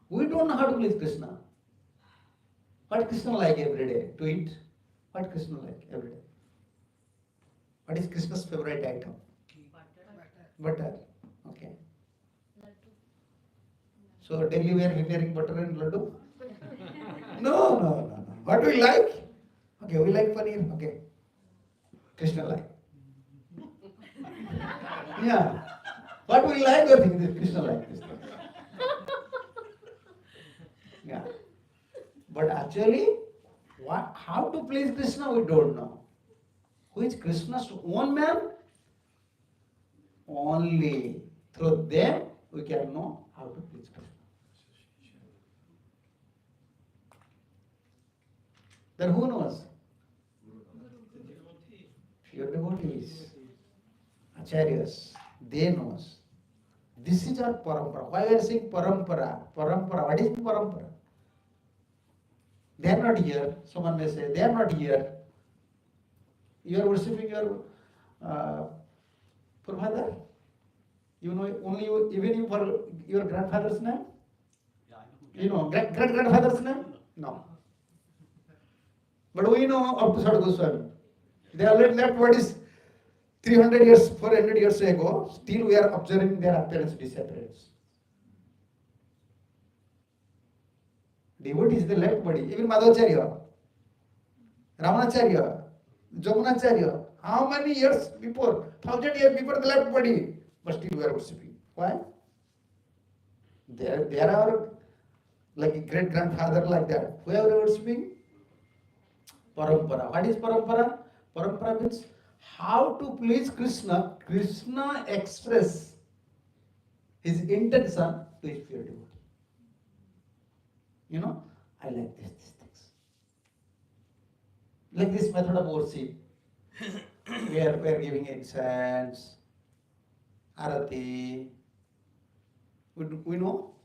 [SPEAKER 3] We don't know how to please Krishna. What Krishna like every day to eat? What Krishna like every day? What is Krishna's favorite item? Butter. Okay. So daily we are preparing butter and laddu? No. What we like? Okay, we like paneer. Okay. Krishna like. Yeah. What we like, we think that Krishna like this. Yeah. But actually, how to please Krishna, we don't know. Who is Krishna's own man? Only through them we can know how to please Krishna. Then who knows? Your devotees, acharyas, they knows. This is our parampara. Why we are saying parampara? Parampara. What is parampara? They are not here. Someone may say, they are not here. You are worshipping your forefather. You know, only you, even you for your grandfather's name?
[SPEAKER 4] Yeah, I know.
[SPEAKER 3] You know, great-grandfather's name? No. But we know up to Sadhu Goswami. They already left what is 300 years, 400 years ago. Still we are observing their appearance disappearance. Devotees, they left body. Even Madhvacharya, Ramanacharya, Jamunacharya. How many years before? 1000 years before they left body. But still we are worshipping. Why? There are like a great grandfather like that. Who are worshipping? Parampara. What is parampara? Parampara means how to please Krishna, Krishna express his intention to his pure devotee. I like these things. Like this method of worship, where we are giving incense, arati. We know?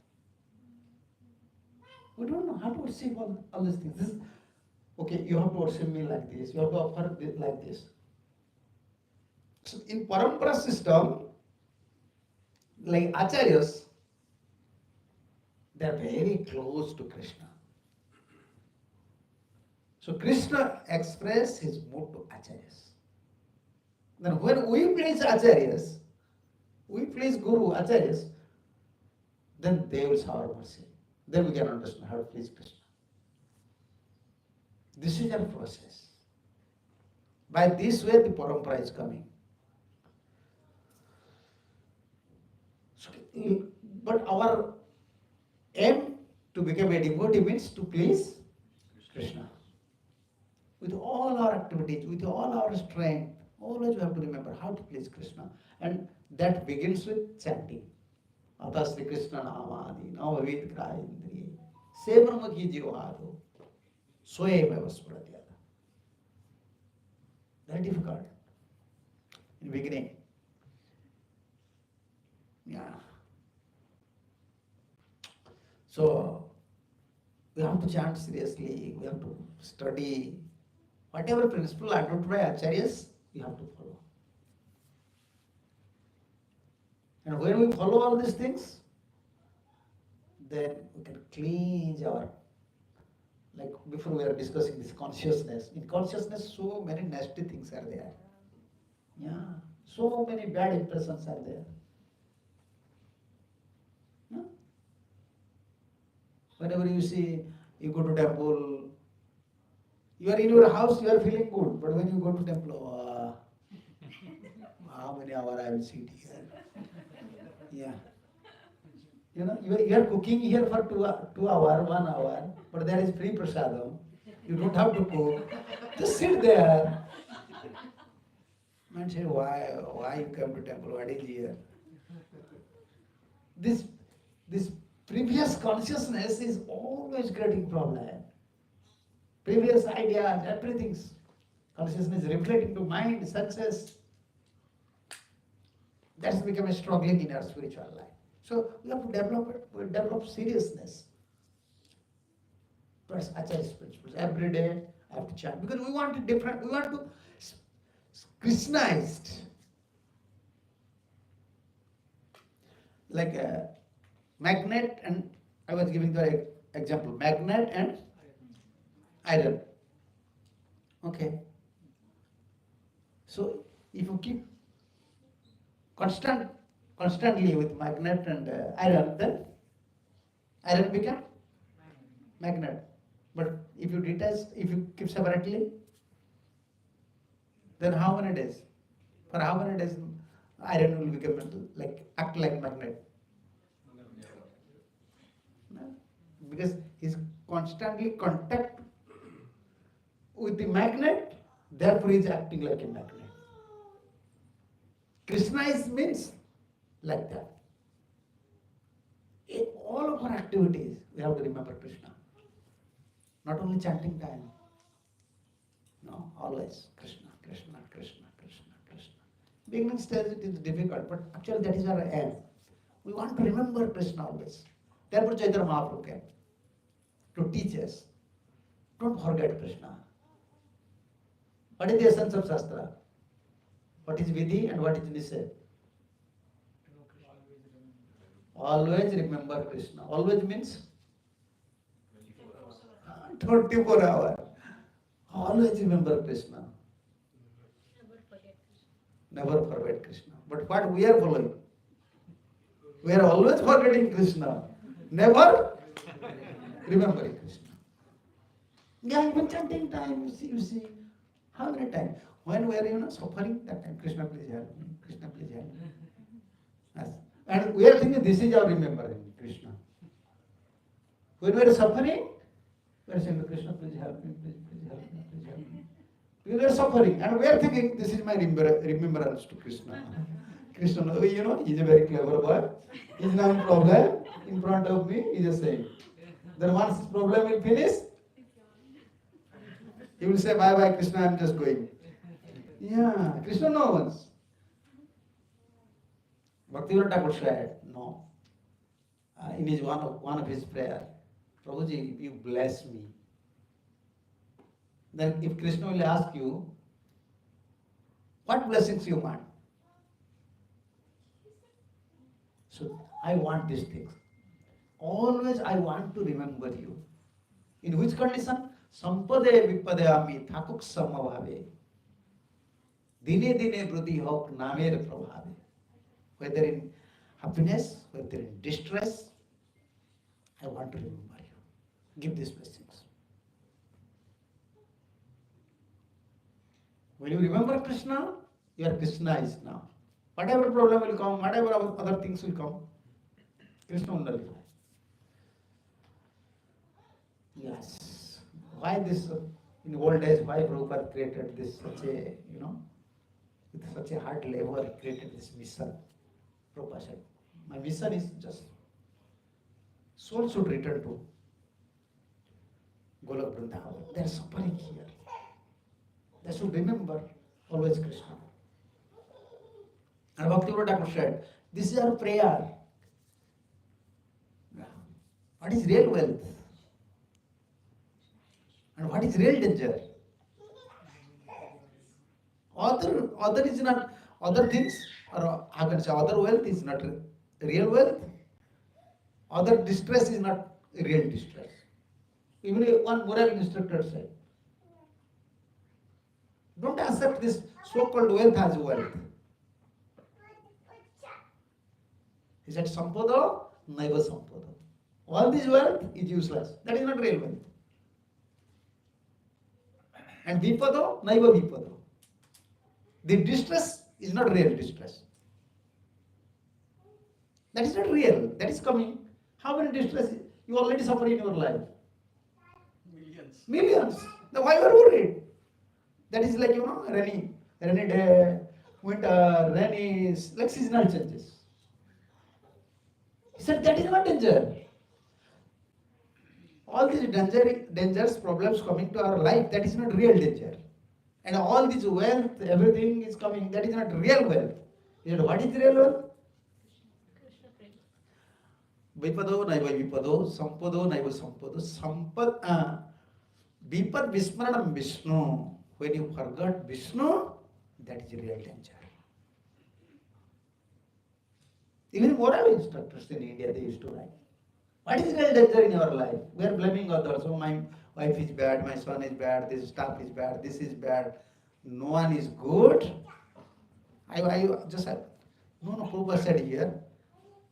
[SPEAKER 3] We don't know how to worship all these things. Okay, you have to worship me like this, you have to offer this like this. So in parampara system, like acharyas, they are very close to Krishna. So Krishna expressed his mood to acharyas. Then when we please acharyas, we please Guru, acharyas, then they will shower mercy. Then we can understand how to please Krishna. This is our process. By this way, the parampara is coming. So, but our aim to become a devotee means to please Krishna. With all our activities, with all our strength, always we have to remember how to please Krishna. And that begins with chanting. Ata Sri Krishna Namadi, Navavid Grahindri, Sevramaki Jivado, Soyemeva Smratyada. Very difficult in the beginning. Yeah. So, we have to chant seriously, we have to study. Whatever principle adopted by acharyas, we have to follow. And when we follow all these things, then we can cleanse our, like before we were discussing this consciousness. In consciousness, so many nasty things are there. Yeah, so many bad impressions are there. No? Whenever you see, you go to temple, you are in your house, you are feeling good, but when you go to temple, how many hours I will sit here? Yeah. You are cooking here for 2 hours, 1 hour, but there is free prasadam. You don't have to cook. Just sit there. Man say, why you come to temple? What is here? This previous consciousness is always creating problem. Previous ideas, everything. Consciousness reflecting to mind, success. That's become a struggling in our spiritual life. So we have to develop seriousness. Plus Acharya's principles. Every day I have to chant. Because we want it different. We want to Krishnized. Like a magnet and, I was giving the example, magnet and iron. Okay. So if you keep constantly with magnet and iron, then iron become magnet. But if you detach, if you keep separately, then how many days? For how many days iron will become act like magnet? No? Because he's constantly contact with the magnet, therefore he is acting like a magnet. Krishna means like that. In all of our activities, we have to remember Krishna. Not only chanting time. No, always Krishna, Krishna, Krishna, Krishna, Krishna. Beginning stage it is difficult, but actually that is our aim. We want to remember Krishna always. Therefore Chaitanya Mahaprabhu came to teach us. Don't forget Krishna. What is the essence of Shastra? What is Vidhi and what is Nised? Always remember Krishna. Always means 24 hours. Always remember Krishna. Never forget Krishna. But what we are following? We are always forgetting Krishna. Never remembering Krishna. Yeah, even chanting time, you see. How many times? When we are suffering, that time, Krishna please help me, Krishna please help me. Yes. And we are thinking this is our remembering Krishna. When we are suffering, we are saying, Krishna please help me, please help me, please help me. Because we are suffering and we are thinking, this is my remembrance to Krishna. Krishna, he's a very clever boy. He's no problem in front of me, he's just saying. Then once his problem will finish, he will say, bye bye Krishna, I'm just going. Yeah, Krishna knows. Bhaktivinoda Thakur said, no. In his one of his prayer, Prabhuji, if you bless me, then if Krishna will ask you, what blessings you want? So I want these things. Always I want to remember you. In which condition? Sampade vipadayami thakuk samabhave. Dine dine brudhi hok namer prabhave. Whether in happiness, whether in distress, I want to remember you. Give these blessings. When you remember Krishna, you are Krishnized now. Whatever problem will come, whatever other things will come, Krishna will nullify. Yes. Why this, in old days, why Prabhupada created this such a, with such a hard labor, he created this mission. Prabhupada said, my mission is just, soul should return to Golok Vrindavan. They are suffering here. They should remember always Krishna. And Bhaktivinoda Thakur said, this is our prayer. What is real wealth? And what is real danger? Other is not, other things, or how can I say, other wealth is not real wealth. Other distress is not real distress. Even one moral instructor said, don't accept this so-called wealth as wealth. He said, Sampada, Naiva Sampada. All this wealth is useless. That is not real wealth. And Vipado, Naiva Vipado. The distress is not real distress. That is not real. That is coming. How many distress you already suffer in your life?
[SPEAKER 4] Millions.
[SPEAKER 3] Millions. Then why you are worried? That is like, rainy day, winter, rainy, like seasonal changes. He said that is not danger. All these dangers, problems coming to our life, that is not real danger. And all this wealth, everything is coming, that is not real wealth. You know what is real wealth?
[SPEAKER 5] Krishna prema.
[SPEAKER 3] Vipado naiva vipado, sampado naiva sampado, vipad vismaranam Vishnu. When you forgot Vishnu, that is real danger. Even moral instructors in India, they used to write, what is real danger in your life? We are blaming others. Oh, my wife is bad, my son is bad, this staff is bad, this is bad. No one is good. I just said, no, Prabhupada said here.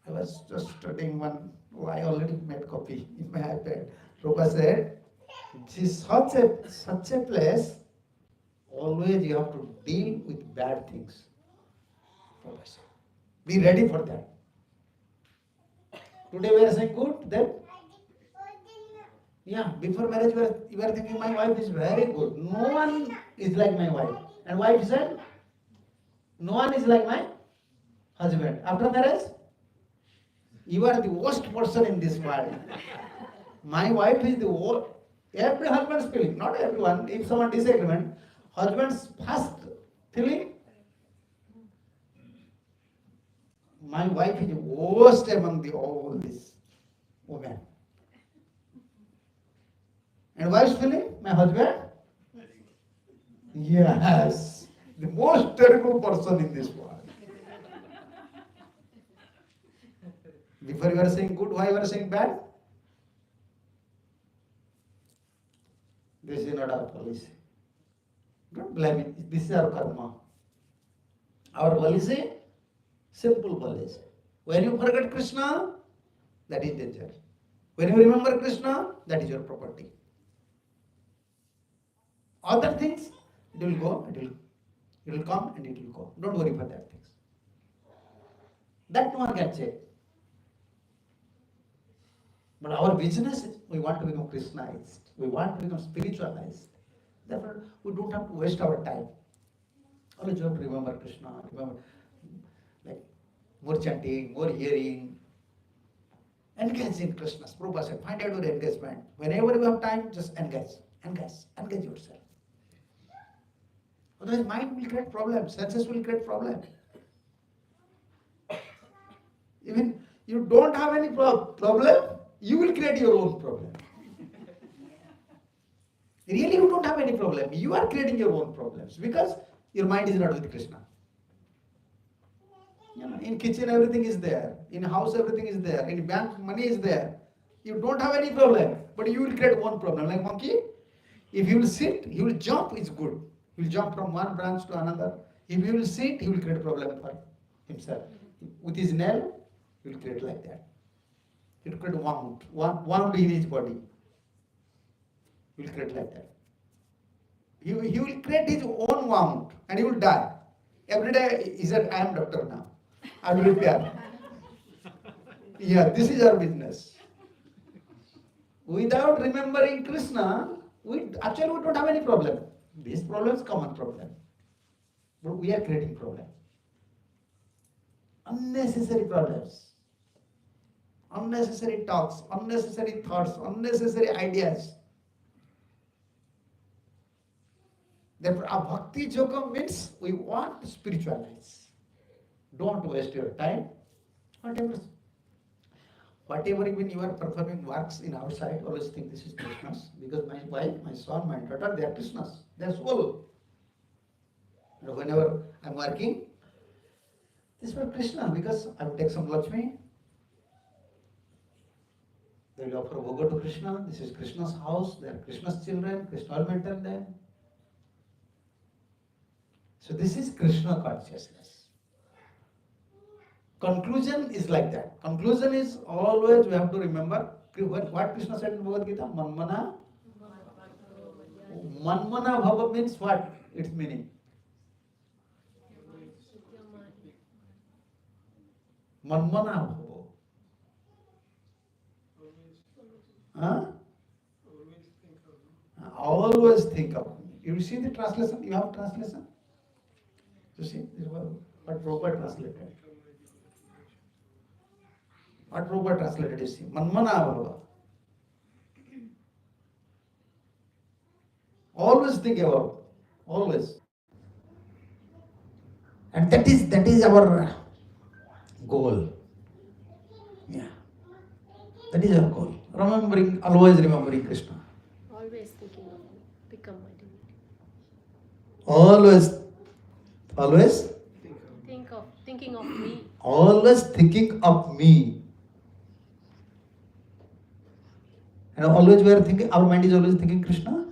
[SPEAKER 3] I was just studying one, I already made copy in my iPad. Prabhupada said, this is such a place, always you have to deal with bad things. Prabhupada said, be ready for that. Today we are saying good, then before marriage you were thinking my wife is very good. No one is like my wife. And wife said, no one is like my husband. After marriage, you are the worst person in this world. My wife is the worst. Every husband's feeling, not everyone. If someone disagreement, husband's first feeling, my wife is the worst among all these women. And wife's feeling, my husband? Yes, the most terrible person in this world. Before you were saying good, why you were saying bad? This is not our policy. Don't blame it. This is our karma. Our policy, simple policy. When you forget Krishna, that is danger. When you remember Krishna, that is your property. Other things, it will go, it will come and it will go. Don't worry for that things. That no one can change. But our business is, we want to become Krishnized. We want to become spiritualized. Therefore, we don't have to waste our time. Always you have to remember Krishna, remember like more chanting, more hearing, engage in Krishna. Prabhupada said, find out your engagement. Whenever you have time, just engage yourself. Otherwise, mind will create problems, senses will create problems. Even you don't have any problem, you will create your own problem. Really, you don't have any problem. You are creating your own problems because your mind is not with Krishna. You know, in kitchen everything is there. In house everything is there. In bank money is there. You don't have any problem, but you will create one problem. Like monkey, if he will sit, he will jump. It's good. He will jump from one branch to another. If he will sit, he will create a problem for himself. With his nail, he will create like that. He will create wound in his body. He will create like that. He will create his own wound and he will die. Every day he said, I am doctor now. I will repair. Yeah, this is our business. Without remembering Krishna, we don't have any problem. These problems common problem. But we are creating problem. Unnecessary problems. Unnecessary talks, unnecessary thoughts, unnecessary ideas. Therefore, a bhakti yoga means we want to spiritualize. Don't waste your time. Whatever even you are performing works in outside, always think this is Krishna's. Because my wife, my son, my daughter, they are Krishna's. They are soul. And whenever I'm working, this is for Krishna because I will take some Lakshmi. They will offer bhoga to Krishna. This is Krishna's house. They are Krishna's children. Krishna will maintain them. So this is Krishna consciousness. Conclusion is like that. Conclusion is always we have to remember what Krishna said in Bhagavad Gita. Manmana. Manmana bhava means what? Its meaning. Manmana bhava. Huh? Always think of me. You see the translation? You have translation? You see? This is what Prabhupada translated. What Prabhupada translated, you see? Manmana bhava. Always think about. Always. And that is our goal. Yeah. That is our goal. Always remembering Krishna.
[SPEAKER 5] Always thinking of me. Become my devotee.
[SPEAKER 3] Always
[SPEAKER 5] Thinking of me.
[SPEAKER 3] always thinking of me. And always we are thinking, our mind is always thinking Krishna.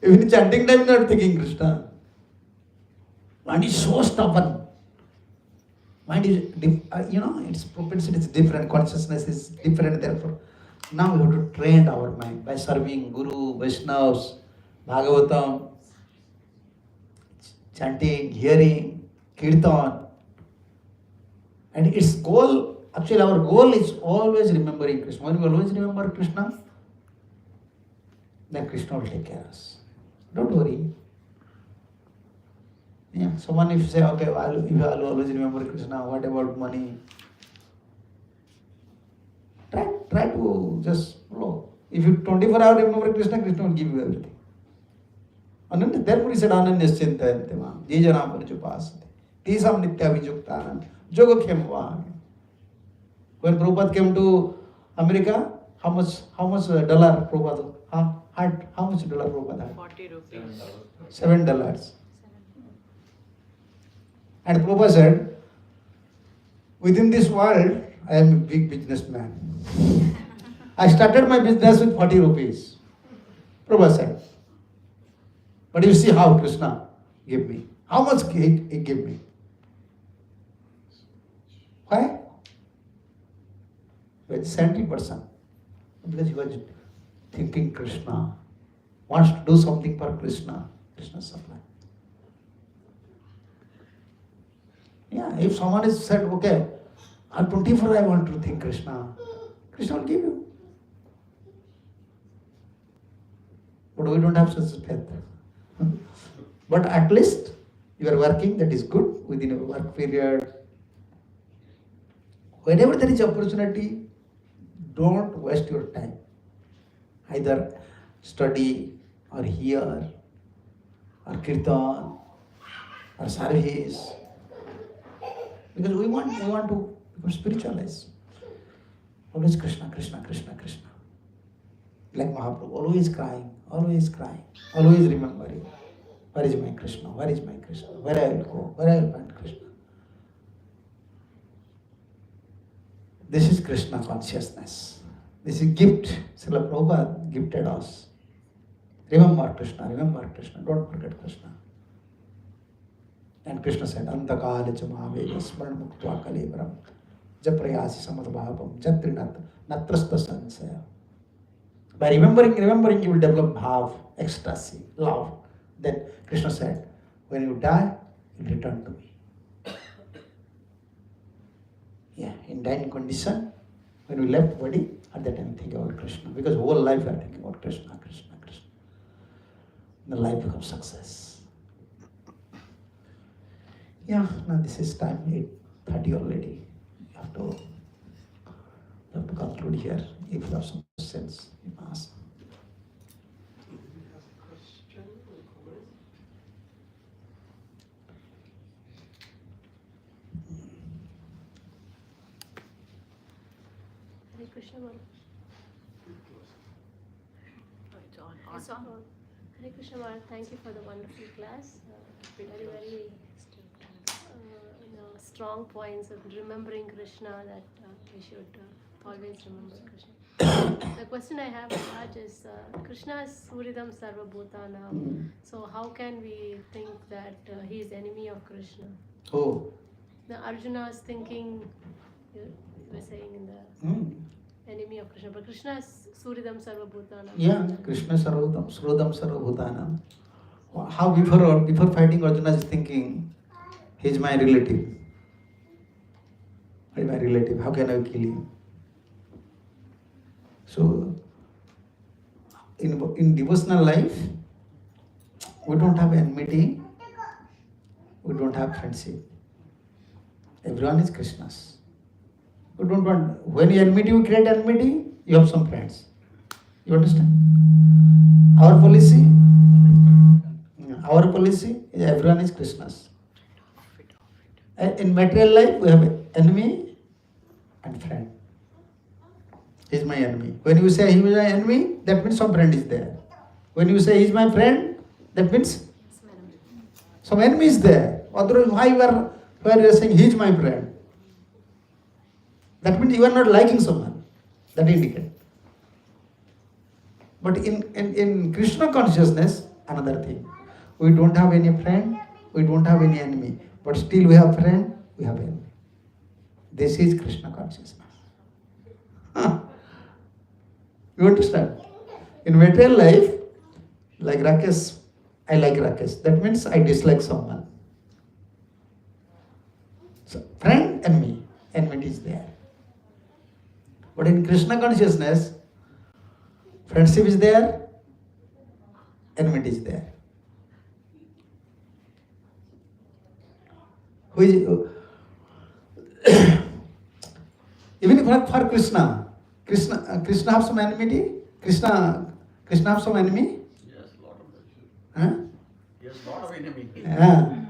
[SPEAKER 3] Even chanting time not thinking Krishna. Mind is so stubborn. Mind is, its propensity is different, consciousness is different, therefore. Now we have to train our mind by serving Guru, Vaishnavas, Bhagavatam, chanting, hearing, Kirtan. And its goal, actually our goal is always remembering Krishna. When we always remember Krishna, then Krishna will take care of us. Don't worry. Yeah, someone if you say, okay, if I'll always remember Krishna, what about money? Try to just flow. If you 24 hours remember Krishna, Krishna will give you everything. And therefore he said, Ananyascinta yantema, Jejana parachupasate, Tisam nitya vijuktanam, Joga khemva. When Prabhupada came to America, how much dollar Prabhupada? How much dollar Prabhupada had?
[SPEAKER 2] 40 rupees.
[SPEAKER 3] $7. And Prabhupada said, within this world, I am a big businessman. I started my business with 40 rupees. Prabhupada said. But you see how Krishna gave me. How much he gave me. Why? With 70%. Because he was thinking Krishna. Wants to do something for Krishna. Krishna supply. Yeah, if someone is said, okay, at 24 I want to think Krishna, Krishna will give you. But we don't have such faith. But at least you are working, that is good, within a work period. Whenever there is opportunity, don't waste your time. Either study or hear or kirtan or service. Because we want to become spiritualized. Always Krishna, Krishna, Krishna, Krishna. Like Mahaprabhu, always crying, always remembering. Where is my Krishna? Where is my Krishna? Where I will go? Where I will find Krishna? This is Krishna consciousness. This is gift. Srila Prabhupada gifted us. Remember Krishna, don't forget Krishna. And Krishna said, Antakale chamavega smaran muktva kalebram japrayasi samadbhavam jatrinat natrasta sansaya. By remembering, you will develop bhav, ecstasy, love. Then Krishna said, when you die, you return to me. Yeah, in dying condition, when we left body, at that time think about Krishna. Because whole life we are thinking about Krishna, Krishna, Krishna. The life becomes success. Yeah, now this is time, 8:30 already. You have to conclude here. If you have some questions, you can ask.
[SPEAKER 5] Hare Krishna, Mama.
[SPEAKER 2] It's on.
[SPEAKER 5] Hare Krishna, Mama. Thank you for the wonderful class. Very strong points of remembering Krishna, that we should always remember Krishna. The question I have, Maharaj, is Krishna is Suridam Sarva Bhutanam. So how can we think that he is enemy of Krishna?
[SPEAKER 3] Oh.
[SPEAKER 5] The Arjuna is thinking, you were saying in the enemy of Krishna, but Krishna is Suridam Sarva Bhutanam.
[SPEAKER 3] Yeah, Krishna Sarvadam, Surudam Sarvabhutanam. How before fighting, Arjuna is thinking, he is my relative. He is my relative, how can I kill him? So, in devotional life, we don't have enmity, we don't have friendship. Everyone is Krishna's. We don't want, when you enmity, you create enmity, you have some friends. You understand? Our policy is everyone is Krishna's. In material life, we have enemy and friend. He is my enemy. When you say he is my enemy, that means some friend is there. When you say he is my friend, that means some enemy is there. Otherwise, why you are saying he is my friend? That means you are not liking someone. That indicates. But in Krishna consciousness, another thing. We don't have any friend, we don't have any enemy. But still we have friend, we have enemy. This is Krishna consciousness. You understand? In material life, like Rakesh, I like Rakesh. That means I dislike someone. So, friend, enemy. Enmity is there. But in Krishna consciousness, friendship is there, enmity is there. Who is, even for Krishna have some enmity? Krishna have some enemy?
[SPEAKER 4] Yes, lot of them.
[SPEAKER 3] Huh?
[SPEAKER 4] Yes, lot of enemy.
[SPEAKER 3] Yeah.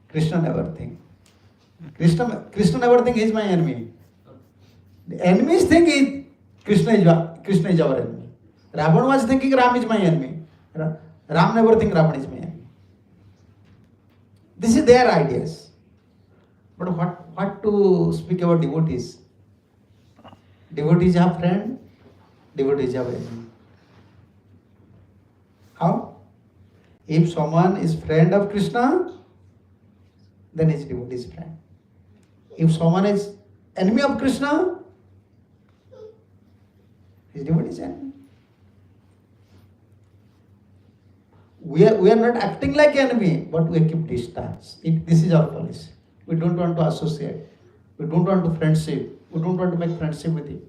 [SPEAKER 3] Krishna never think. Krishna never think he is my enemy. The enemies think Krishna is our enemy. Ravana was thinking Ram is my enemy. Ram never think Ravana is my enemy. This is their ideas. But what to speak about devotees? Devotees have friend, devotees have enemy. How? If someone is friend of Krishna, then his devotee is friend. If someone is enemy of Krishna, his devotee is enemy. We are not acting like enemy, but we keep distance. This is our policy. We don't want to associate. We don't want to friendship. We don't want to make friendship with him.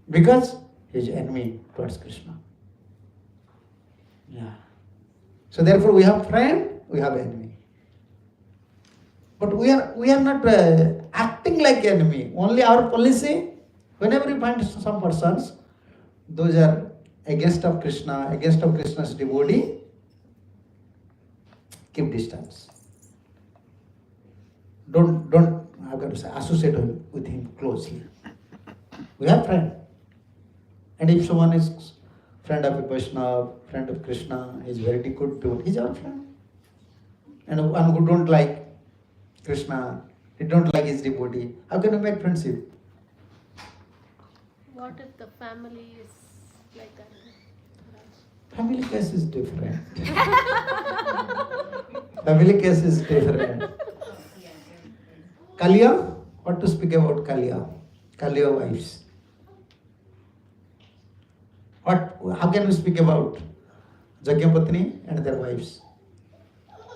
[SPEAKER 3] Because he is enemy towards Krishna. Yeah. So therefore we have friend, we have enemy. But we are not acting like enemy. Only our policy, whenever you find some persons, those are against of Krishna, against of Krishna's devotee, keep distance. Don't I've got to say, associate with him closely. We have friend. And if someone is friend of a Vaishnava, friend of Krishna, he is very good to, he's our friend. And one who don't like Krishna, he don't like his devotee, how can you make friendship?
[SPEAKER 5] What if the family is like that?
[SPEAKER 3] Family case is different. Family case is different. Kaliya, what to speak about Kaliya? Kaliya wives. How can we speak about Jagyapatni and their wives?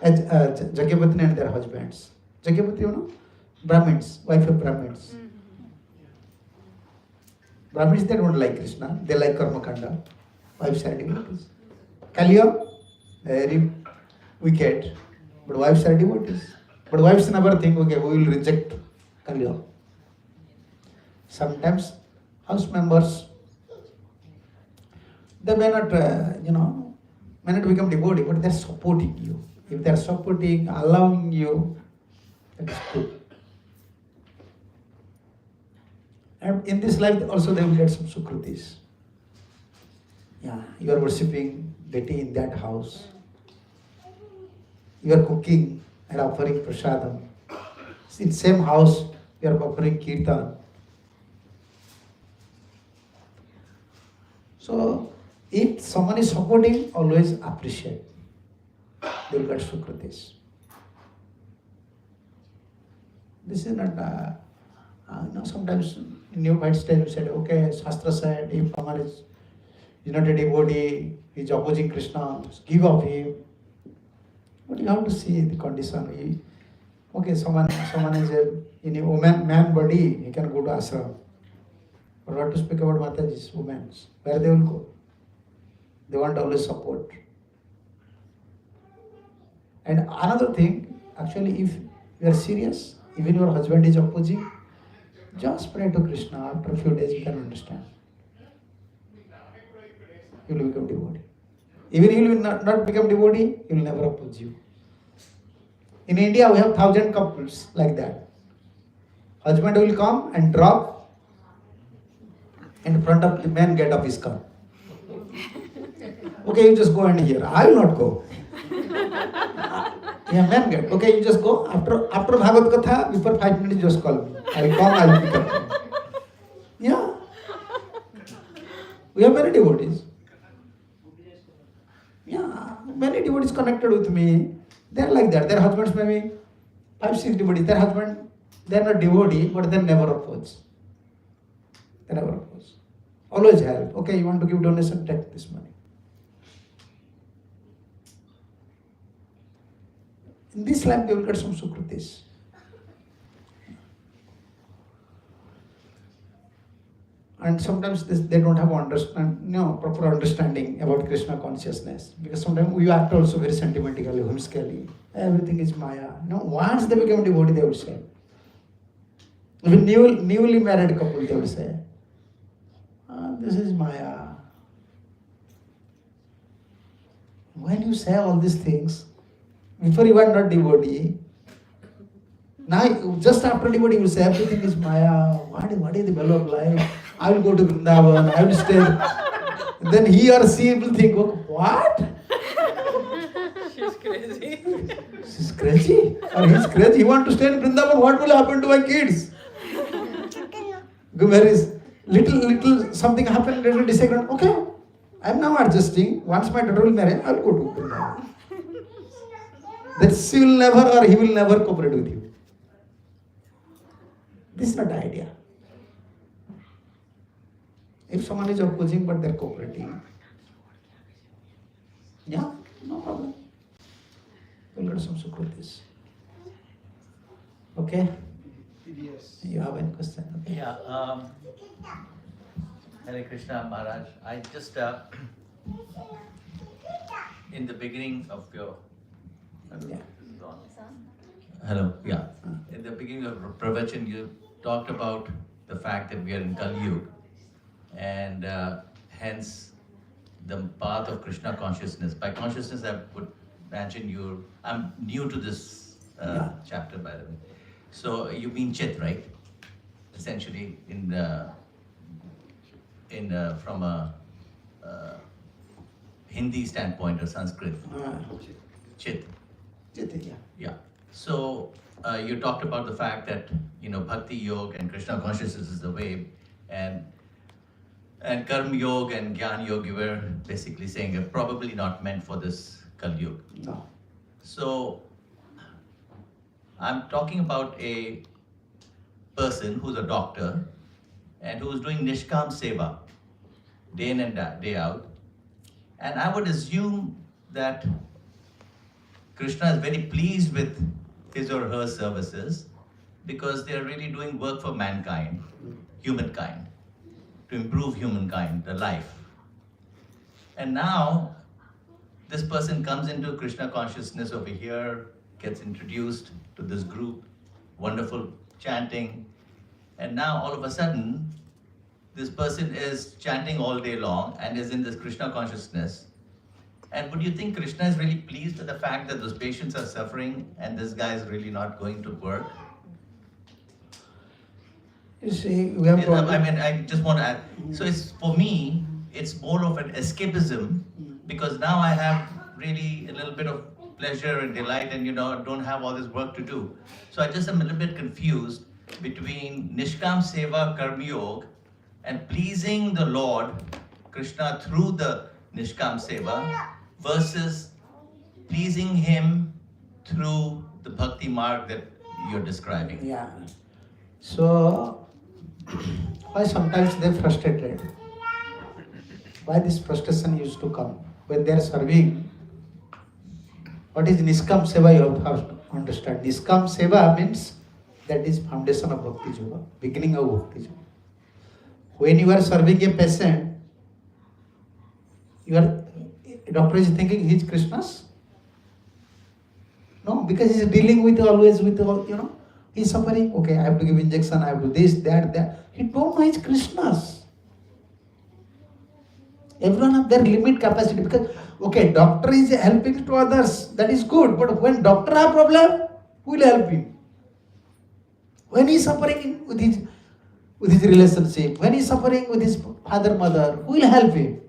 [SPEAKER 3] Jagyapatni and their husbands. Jagyapatni, you know? Brahmins, wife of Brahmins. Brahmins, they don't like Krishna, they like Karmakanda. Wives are devotees. Kaliya, very wicked, but wives are devotees. But wives never think, okay, we will reject Kaliya. Sometimes house members, they may not, may not become devotee, but they are supporting you. If they are supporting, allowing you, that is good. And in this life also they will get some sukritis. Yeah, you are worshipping deity in that house. You are cooking and offering prasadam. In same house, you are offering kirtan. So, if someone is supporting, always appreciate. They will get sukritis. This is not, sometimes in New White stage we said, okay, Shastra said, if someone is not a devotee, he is opposing Krishna, just give up him. But you have to see the condition. Someone is in a man body, he can go to ashram. But what to speak about Mataji's women? Where they will go? They want always support. And another thing, actually, if you are serious, even your husband is opposing, just pray to Krishna. After a few days, you can understand. You will become devotee. Even he will not become devotee, he will never oppose you. In India, we have 1,000 couples like that. Husband will come and drop in front of the main gate of ISKCON. Okay, you just go and hear. I will not go. Yeah, main gate. Okay, you just go. After Bhagavad Katha, before 5 minutes, just call me. I will come, I will pick up. Yeah. We have many devotees. Yeah, many devotees connected with me. They are like that. Their husbands may be 5-6 devotees. Their husband, they are not devotee, but they never oppose. They never oppose. Always help. Okay, you want to give donation, take this money. In this life, they will get some sukritis. And sometimes they don't have proper understanding about Krishna consciousness. Because sometimes we act also very sentimentally, whimsically. Everything is Maya. Once they become devotee, they will say. Even newly married couple, they will say, this is Maya. When you say all these things, before you are not devotee, now just after devotee you say everything is Maya. What is the value of life? I will go to Vrindavan, I will stay. Then he or she will think, oh, what?
[SPEAKER 2] She's crazy.
[SPEAKER 3] She's crazy? Or he's crazy? He wants to stay in Vrindavan, what will happen to my kids? Where is little something happened, little disagreement. Okay, I am now adjusting. Once my daughter will marry, I will go to Vrindavan. That she will never or he will never cooperate with you. This is not the idea. If someone is opposing but they are cooperating, yeah, no problem. We'll get some sukritis. Okay?
[SPEAKER 1] Yes.
[SPEAKER 3] You have any question? Okay.
[SPEAKER 4] Yeah.
[SPEAKER 6] Hare Krishna, Maharaj. I just, in the beginning of your, I don't know if this is on. Hello, yeah. In the beginning of Pravachan, you talked about the fact that we are in Kali Yuga, and hence the path of Krishna consciousness. By consciousness, I would imagine I'm new to this chapter, by the way. So you mean Chit, right? Essentially, from a Hindi standpoint or Sanskrit, Chit.
[SPEAKER 3] Yeah.
[SPEAKER 6] Yeah. So you talked about the fact that Bhakti Yoga and Krishna consciousness is the way, and Karma Yoga and Jnana Yoga, you were basically saying are probably not meant for this Kali Yuga.
[SPEAKER 3] No.
[SPEAKER 6] So I'm talking about a person who's a doctor and who's doing Nishkam Seva day in and day out. And I would assume that Krishna is very pleased with his or her services because they are really doing work for mankind, humankind, to improve humankind, the life. And now this person comes into Krishna consciousness over here, gets introduced to this group, wonderful chanting, and now all of a sudden this person is chanting all day long and is in this Krishna consciousness. And would you think Krishna is really pleased with the fact that those patients are suffering and this guy is really not going to work?
[SPEAKER 3] You see, we have
[SPEAKER 6] I just want to add. So for me, it's more of an escapism because now I have really a little bit of pleasure and delight and don't have all this work to do. So I just am a little bit confused between Nishkam Seva Karma Yoga and pleasing the Lord Krishna through the Nishkam Seva versus pleasing him through the Bhakti Marg that you're describing.
[SPEAKER 3] Yeah. So, why sometimes they're frustrated? Why this frustration used to come? When they are serving, what is Nishkam Seva you have to understand. Nishkam Seva means that is foundation of Bhakti Yoga, beginning of Bhakti Yoga. When you are serving a patient, doctor is thinking he is Krishna's? No, because he is dealing with always with he is suffering. Okay, I have to give injection, I have to this, that. He don't know he is Krishna's. Everyone have their limit capacity because, okay, doctor is helping to others, that is good, but when doctor have problem, who will help him? When he is suffering with his relationship, when he is suffering with his father, mother, who will help him?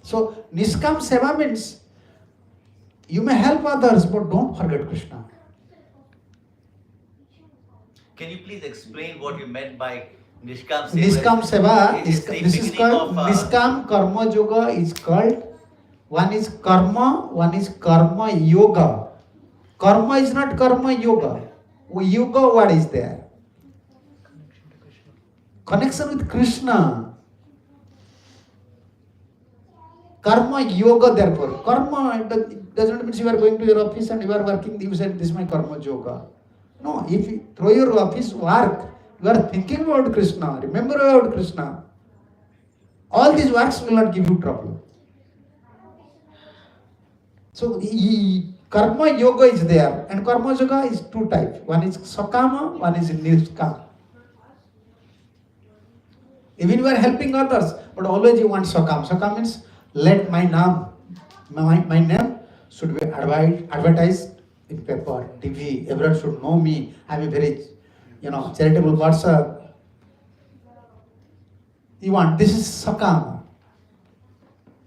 [SPEAKER 3] So, Nishkam Seva means you may help others, but don't forget Krishna.
[SPEAKER 6] Can you please explain what you meant by Nishkam Seva?
[SPEAKER 3] Nishkam Seva,
[SPEAKER 6] This
[SPEAKER 3] is called Nishkam Karma Yoga is called. One is Karma, one is Karma Yoga. Karma is not Karma Yoga. Yoga, what is there? Connection with Krishna. Karma Yoga, therefore. Karma does not mean you are going to your office and you are working, you said this is my Karma Yoga. No, if you through your office work, you are thinking about Krishna, remember about Krishna. All these works will not give you trouble. So, Karma Yoga is there, and Karma Yoga is two types. One is Sakama, one is Nishkama. Even you are helping others, but always you want Sakam. Sakam means let my name should be advertised in paper, TV. Everyone should know me. I am a very, charitable person. You want, this is Sakam.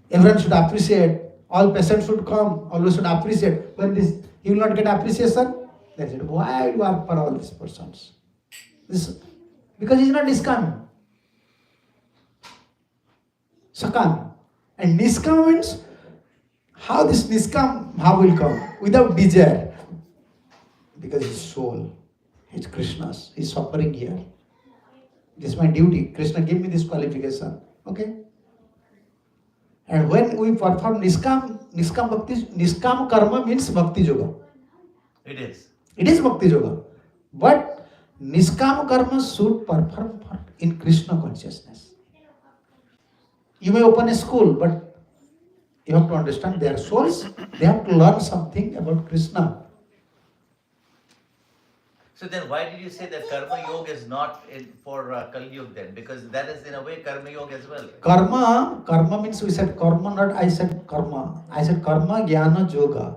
[SPEAKER 3] Everyone should appreciate. All patients should come. Always should appreciate. When you will not get appreciation, they said, why you work for all these persons? Because he is not Nishkam. Sakam. And Nishkam means how this Nishkam will come without desire. Because his soul, his Krishna's, is suffering here. This is my duty. Krishna gave me this qualification. Okay? And when we perform Nishkam Bhakti, Nishkam Karma means Bhakti Yoga.
[SPEAKER 6] It is.
[SPEAKER 3] It is Bhakti Yoga. But Nishkam Karma should perform in Krishna consciousness. You may open a school, but you have to understand their souls, they have to learn something about Krishna.
[SPEAKER 6] So then why did you say that Karma Yoga is not for Kali Yuga then? Because that is in a way Karma Yoga as well.
[SPEAKER 3] Karma means we said karma, not I said karma. I said karma, jnana, yoga.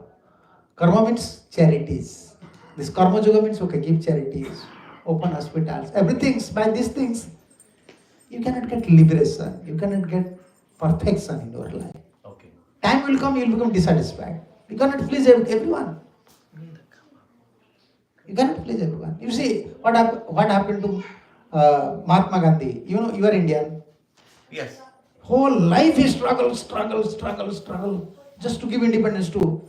[SPEAKER 3] Karma means charities. This karma yoga means, okay, give charities, open hospitals, everything. By these things, you cannot get liberation, you cannot get perfection in your life.
[SPEAKER 6] Okay.
[SPEAKER 3] Time will come, you will become dissatisfied. You cannot please everyone. You cannot please everyone. You see, what happened to Mahatma Gandhi? You know, you are Indian.
[SPEAKER 6] Yes.
[SPEAKER 3] Whole life he struggle, just to give independence to.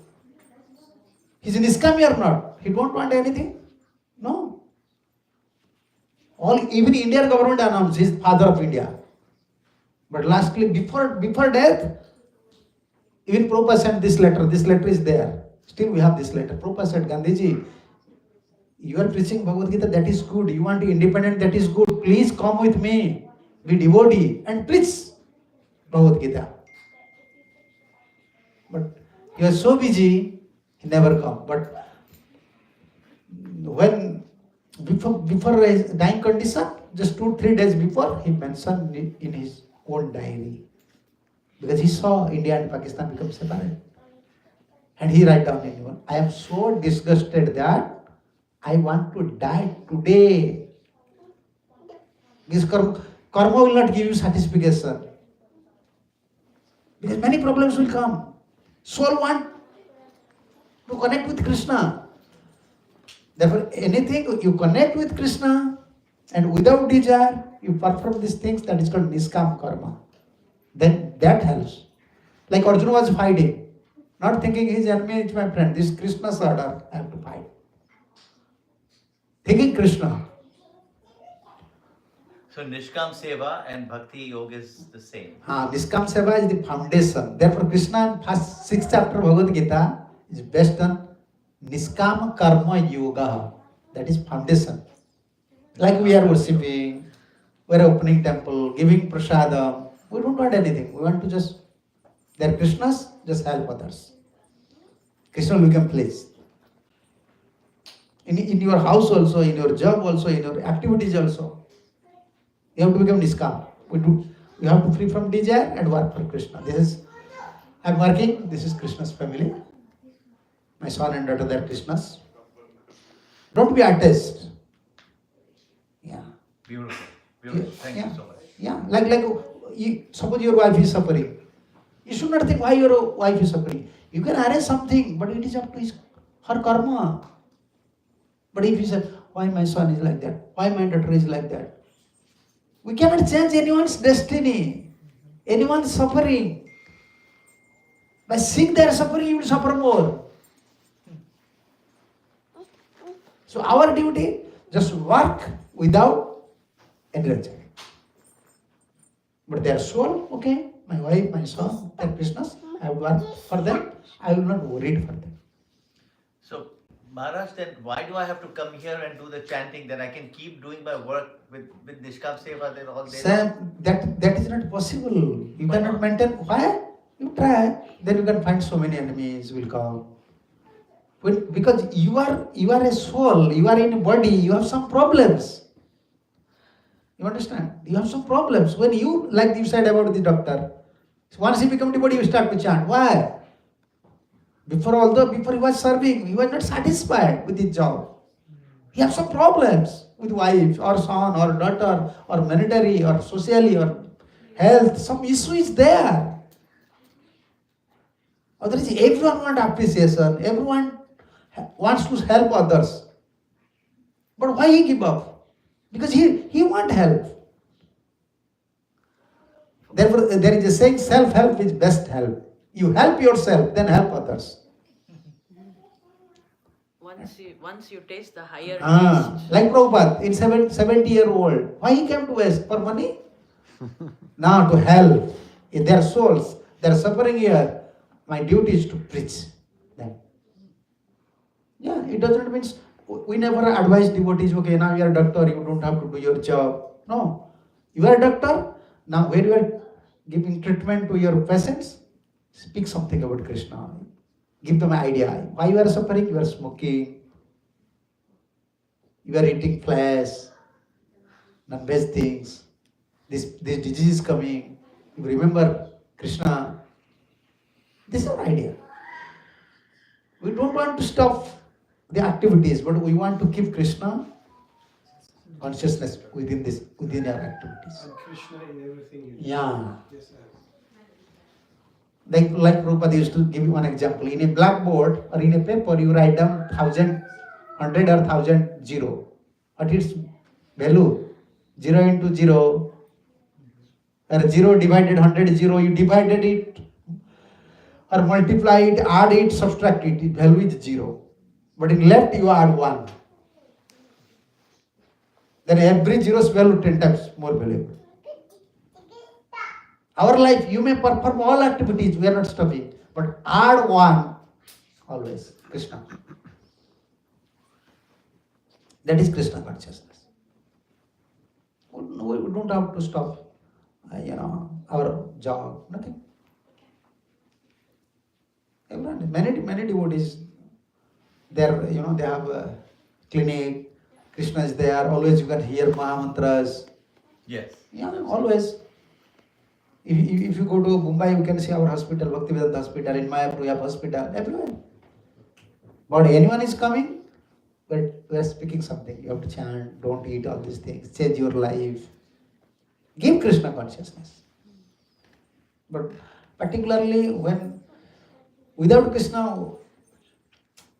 [SPEAKER 3] He's in Nishkam or not? He don't want anything? No. Even Indian government announced he's father of India. But lastly, before death, even Prabhupada sent this letter is there. Still we have this letter. Prabhupada said, Gandhiji, you are preaching Bhagavad Gita, that is good. You want to be independent, that is good. Please come with me, be devotee and preach Bhagavad Gita. But he was so busy, he never come. But when before his dying condition, just 2-3 days before, he mentioned in his own diary. Because he saw India and Pakistan become separate. And he write down in one, I am so disgusted that I want to die today. This karma will not give you satisfaction. Because many problems will come. Soul want to connect with Krishna. Therefore, anything you connect with Krishna and without desire, you perform these things, that is called Nishkam karma. Then that helps. Like Arjuna was fighting, not thinking his enemy is my friend. This is Krishna's order, I have to fight. Thinking Krishna.
[SPEAKER 6] So Nishkam Seva and Bhakti Yoga is the same.
[SPEAKER 3] Nishkam Seva is the foundation. Therefore, Krishna in first 6th chapter of Bhagavad Gita is based on Nishkam Karma Yoga. That is foundation. Like we are worshipping, we are opening temple, giving prasadam. We don't want anything. We want to just, they are Krishna's, just help others. Krishna will become pleased. In your house also, in your job also, in your activities also, you have to become Nishkam. You have to free from desire and work for Krishna. I'm working, this is Krishna's family. My son and daughter, they are Krishna's. Don't be artist. Yeah.
[SPEAKER 6] Beautiful. Thank you so much.
[SPEAKER 3] Yeah. Suppose your wife is suffering. You should not think why your wife is suffering. You can arrange something, but it is up to her karma. But if you say, why my son is like that? Why my daughter is like that? We cannot change anyone's destiny. Anyone's suffering. By seeing their suffering, you will suffer more. So our duty, just work without any judgment. But their soul, okay, my wife, my son, they are Krishna's, I will work for them, I will not worry for them.
[SPEAKER 6] So Maharaj, then why do I have to come here and do the chanting? Then I can keep doing my work with Nishkam Seva then all day.
[SPEAKER 3] Sam, that is not possible. You cannot maintain. Why? You try. Then you can find so many enemies will come. Because you are a soul, you are in a body, you have some problems. You understand? You have some problems. When you, like you said about the doctor, once he becomes devotee, you start to chant. Why? Before he was serving, he was not satisfied with his job. He has some problems with wife or son or daughter or monetary or socially or health. Some issue is there. Otherwise, everyone wants appreciation. Everyone wants to help others. But why he give up? Because he wants help. Therefore, there is a saying, self-help is best help. You help yourself, then help others.
[SPEAKER 2] Once you taste the higher taste.
[SPEAKER 3] Like Prabhupada, in 70-year-old, why he came to West? For money? Now to help. In their souls, they are suffering here. My duty is to preach them. Yeah, it doesn't mean, we never advise devotees, okay, now you are a doctor, you don't have to do your job. No. You are a doctor, now when you are giving treatment to your patients, speak something about Krishna. Give them an idea. Why you are suffering? You are smoking. You are eating flesh, non-veg things. This disease is coming. You remember Krishna. This is our idea. We don't want to stop the activities, but we want to keep Krishna consciousness within our activities.
[SPEAKER 1] And Krishna in everything you do.
[SPEAKER 3] Yeah.
[SPEAKER 1] Yes, sir.
[SPEAKER 3] Like Prabhupada used to give you one example. In a blackboard or in a paper, you write down 1,000, 100 or 1,000 zero. What is value? 0 into 0. Or 0 divided 100 0. You divided it or multiply it, add it, subtract it. The value is 0. But in left you add 1. Then every zero's value 10 times more valuable. Our life, you may perform all activities, we are not stopping. But add 1 always, Krishna. That is Krishna consciousness. We don't have to stop, our job, nothing. Everyone, many devotees, they have a clinic, Krishna is there, always you can hear Maha mantras.
[SPEAKER 6] Yes.
[SPEAKER 3] Yeah, always. If you go to Mumbai, you can see our hospital, Bhaktivedanta Hospital, in Mayapur we have hospital, everywhere. But anyone is coming, but we are speaking something. You have to chant, don't eat all these things, change your life. Give Krishna consciousness. But particularly when without Krishna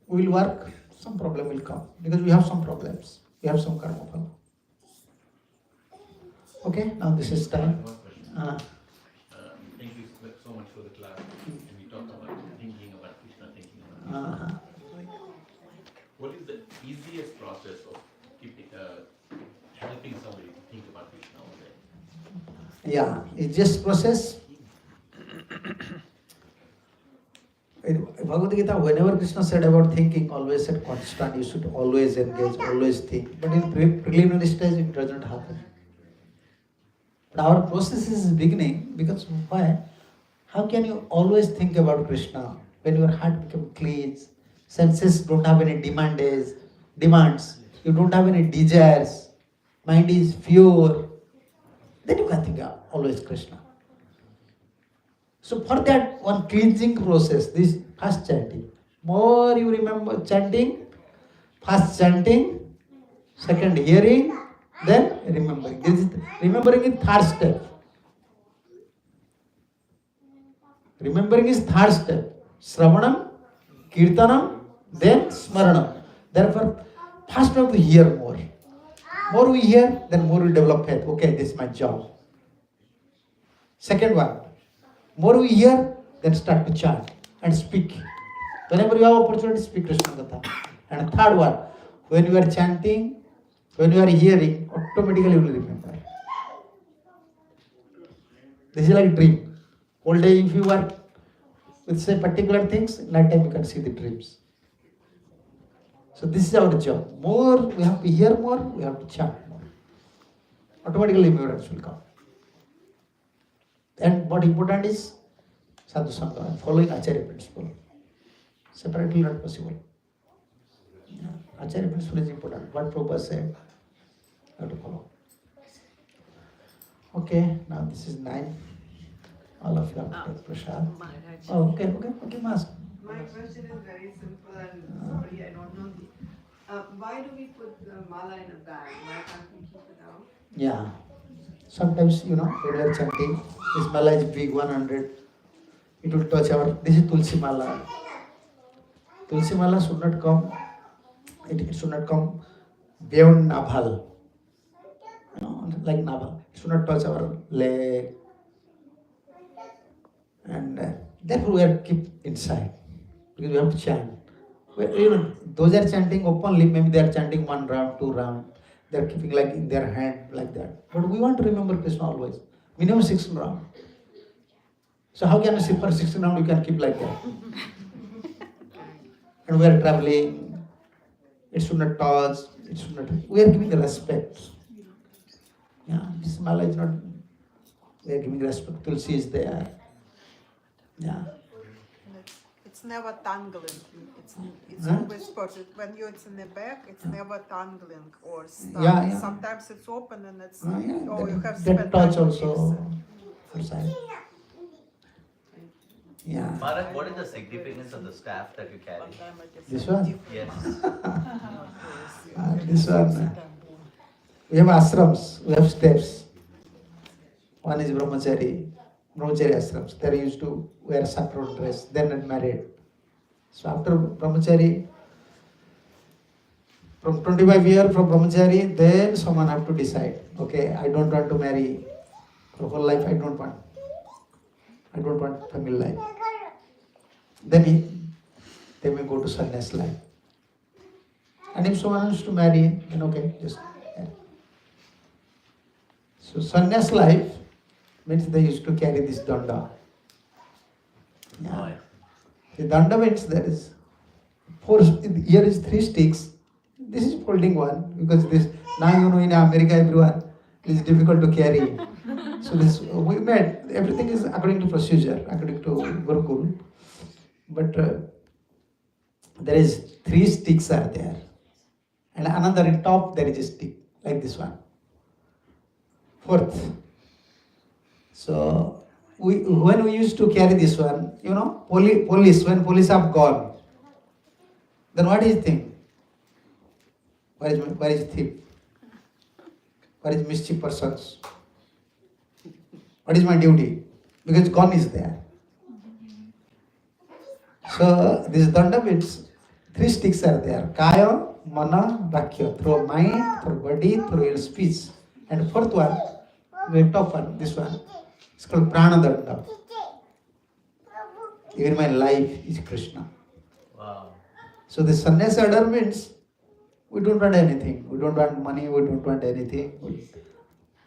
[SPEAKER 3] we will work, some problem will come. Because we have some problems. We have some karma phala. Okay, now this is time.
[SPEAKER 6] Thank you so much for the class. And we talked about thinking about Krishna, thinking about what is the easiest process of keeping, helping somebody to think about Krishna all day?
[SPEAKER 3] Yeah, easiest process. In Bhagavad Gita, whenever Krishna said about thinking, always said constant, you should always engage, always think. But in preliminary stage, it doesn't happen. But our process is beginning because why? How can you always think about Krishna when your heart becomes clean, senses don't have any demands, you don't have any desires, mind is pure, then you can think of always Krishna. So for that one cleansing process, this first chanting, more you remember chanting, first chanting, second hearing, then remembering. This is remembering is third step. Remembering is third step. Shravanam, Kirtanam, then Smaranam. Therefore, first we have to hear more. More we hear, then more we develop faith. Okay, this is my job. Second one, more we hear, then start to chant and speak. Whenever you have opportunity, speak Krishna Katha. And third one, when you are chanting, when you are hearing, automatically you will remember. This is like a dream. All day if you work with say particular things, night time you can see the dreams. So this is our job. More we have to hear more, we have to chant more. Automatically remembrance will come. And what important is sadhu sangha, following Acharya principle. Separately not possible. Yeah. Acharya principle is important. What Prabhupada said, you have to follow. Okay, now this is 9. All of you have to take prasad.
[SPEAKER 2] Maharaja.
[SPEAKER 3] Oh, okay, Master.
[SPEAKER 7] My question is very simple and sorry, I don't know. Why do we put the mala in a bag? Why can't we keep it out?
[SPEAKER 3] Yeah. Sometimes, when we are chanting, this mala is big, 100. It will touch our, this is Tulsi mala. Tulsi mala should not come, it should not come beyond navel. Like navel. It should not touch our leg. And therefore we have to keep inside. Because we have to chant. Those are chanting openly, maybe they are chanting 1 round, 2 round. They are keeping like in their hand like that. But we want to remember Krishna always. Minimum 16 round. So how can you sit for 16 round? You can keep like that. And we are traveling. It should not touch. It should not. We are giving respect. Yeah, this mala is not We are giving respect. Tulsi is there. Yeah.
[SPEAKER 8] It's never tangling. It's
[SPEAKER 3] Huh?
[SPEAKER 8] always perfect. When it's in the back, it's never tangling or stuck.
[SPEAKER 3] Yeah, yeah.
[SPEAKER 8] Sometimes it's open and it's
[SPEAKER 3] Yeah,
[SPEAKER 8] you have
[SPEAKER 3] that
[SPEAKER 8] spent
[SPEAKER 3] touch
[SPEAKER 8] time to
[SPEAKER 3] also.
[SPEAKER 8] fix it.
[SPEAKER 3] For side. Yeah.
[SPEAKER 6] Maharaj, what is the significance of the staff that you carry?
[SPEAKER 3] This one?
[SPEAKER 6] Yes.
[SPEAKER 3] This one. We have ashrams, we have steps. One is brahmachari ashrams. They used to wear saffron dress, then not married. So after brahmachari, from 25 years from brahmachari, then someone have to decide, okay, I don't want to marry for whole life, I don't want family life. Then they may go to sannyas life. And if someone wants to marry, then okay, just marry. So sannyas life means they used to carry this danda. Yeah. The danda means there is here is 3 sticks. This is holding one because this now in America everyone is difficult to carry. So this we made everything is according to procedure, according to Gurukul. But there is 3 sticks are there, and another in top there is a stick like this one. 4th. So when we used to carry this one, police, when police have gone, then what do you think? Where is thief? Where is mischief persons? What is my duty? Because gun is there. So this danda means 3 sticks are there. Kaya, mana, vakya. Through mind, through body, through your speech. And 4th one, the top one, this one, it's called prana danda. Even my life is Krishna.
[SPEAKER 6] Wow.
[SPEAKER 3] So the sannyas order means we don't want anything. We don't want money, we don't want anything.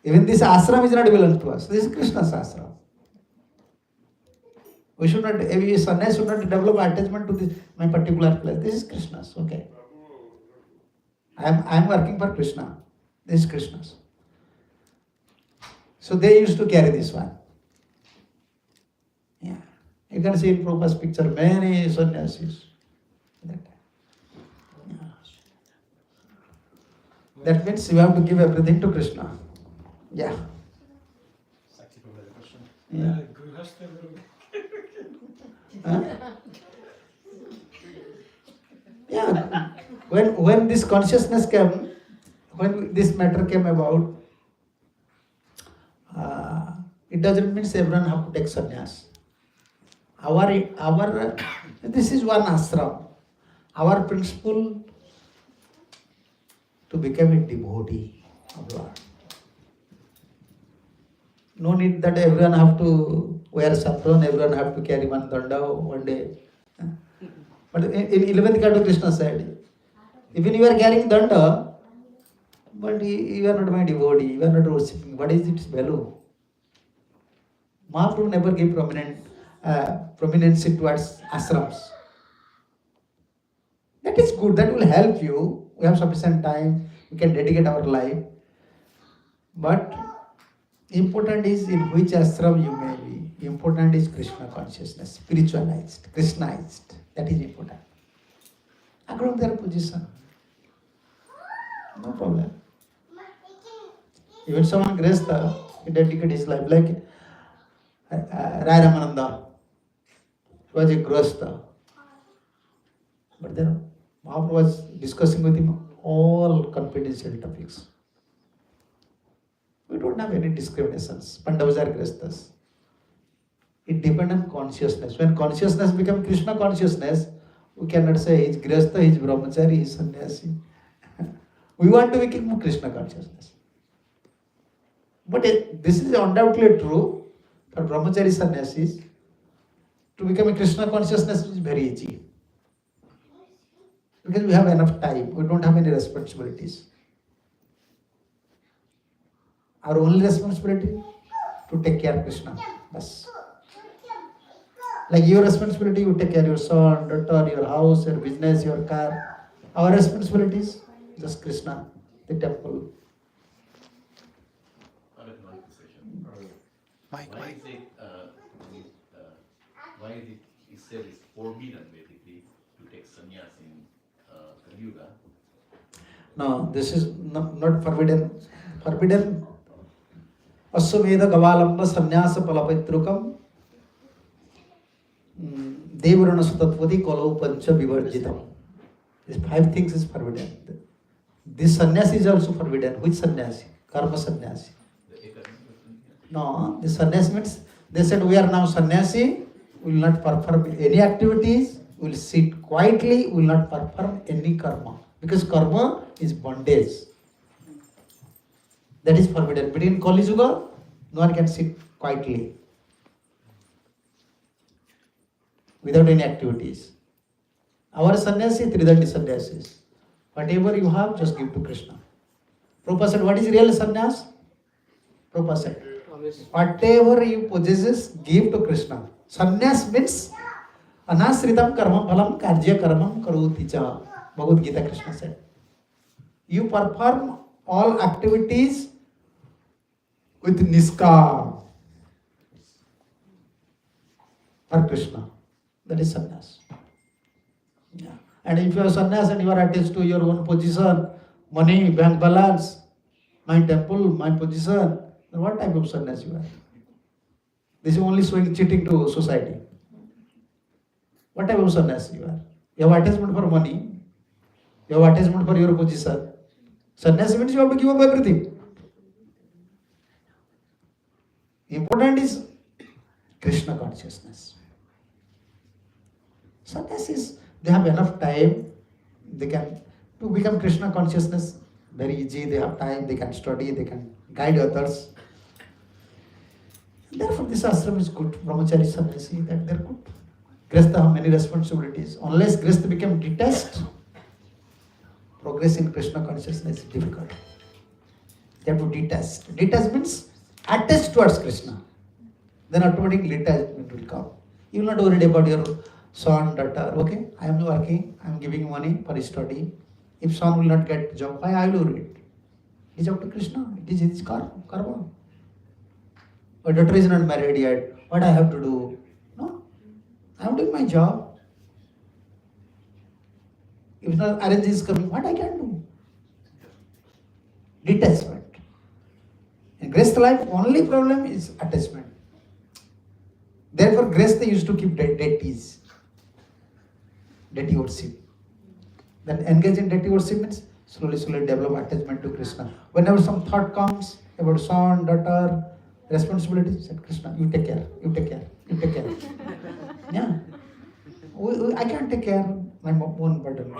[SPEAKER 3] Even this ashram is not belong to us. This is Krishna's ashram. We should not, every sannyas should not develop attachment to this, my particular place. This is Krishna's, okay. I am working for Krishna. This is Krishna's. So they used to carry this one. Yeah. You can see in Prabhupada's picture many sannyasis. That means you have to give everything to Krishna. Yeah. Yeah. Huh? Yeah. When this consciousness came, when this matter came about, it doesn't mean everyone have to take sannyas. This is one ashram. Our principle to become a devotee of Lord. No need that everyone have to wear saffron, everyone have to carry one danda one day. But in 11th canto Krishna said, even you are carrying danda, but you are not my devotee, you are not worshipping. What is its value? Mahaprabhu never gave prominence towards ashrams. That is good, that will help you. We have sufficient time, we can dedicate our life. But important is in which ashram you may be. Important is Krishna consciousness, spiritualized, Krishnaized. That is important. According to their position. No problem. Even someone Gresta, he dedicated his life like Rai Ramananda. He was a Gresta. But then Mahaprabhu was discussing with him all confidential topics. We don't have any discriminations. Pandavas are Grestas. It depends on consciousness. When consciousness becomes Krishna consciousness, we cannot say he is Gresta, he is Brahmachari, he is Sannyasi. We want to become Krishna consciousness. But this is undoubtedly true for Brahmachari Sannyasis. To become a Krishna consciousness is very easy. Because we have enough time, we don't have any responsibilities. Our only responsibility to take care of Krishna. Bas. Like your responsibility, you take care of your son, daughter, your house, your business, your car. Our responsibilities, just Krishna, the temple.
[SPEAKER 4] Why is it said it's forbidden basically to take sannyas in Kali Yuga?
[SPEAKER 3] No, this is not forbidden. Forbidden. Aswamedha gavalamba sannyasa palapitrukam devarana sutatvati kalo pancha vivarjitam. These 5 things is forbidden. This sannyasi is also forbidden. Which sannyasi? Karma sannyasi. No, the sannyasi means they said we are now sannyasi, we will not perform any activities, we will sit quietly, we will not perform any karma. Because karma is bondage. That is forbidden. But in Kali Yuga, no one can sit quietly without any activities. Our sannyasi, Tridandi sannyasis. Whatever you have, just give to Krishna. Prabhupada said, what is real sannyas? Prabhupada said, whatever you possess, give to Krishna. Sannyas means anasritam karma phalam karya karmam karoti cha. Bhagavad Gita, Krishna said. You perform all activities with Nishkam for Krishna. That is sannyas. Yeah. And if you are sannyas and you are attached to your own position, money, bank balance, my temple, my position, then what type of sannyas you are? This is only showing cheating to society. What type of sannyas you are? You have attachment for money, you have attachment for your position. Sannyas means you have to give up everything. Important is Krishna consciousness. Sannyasis, they have enough time, they can to become Krishna consciousness very easy, they have time, they can study, they can guide others. Therefore this ashram is good, brahmachari sannyasi, that they're good. Grihastha have many responsibilities. Unless Grihastha become detached, progress in Krishna consciousness is difficult. They have to detach. Detach means attached towards Krishna. Then automatically detachment will come. You will not worry about your son, daughter. Okay, I am working, I am giving money for study. If son will not get job, why I will worry it? It is up to Krishna. It is his karma. My daughter is not married yet. What I have to do? No, I am doing my job. If not arrange is coming, what I can do? Detachment. In Grihastha life, only problem is attachment. Therefore, Grihastha used to keep deities. Deity worship. Then engage in deity worship means slowly develop attachment to Krishna. Whenever some thought comes about son, daughter, responsibility, said Krishna, you take care. Yeah. I can't take care of my own burden.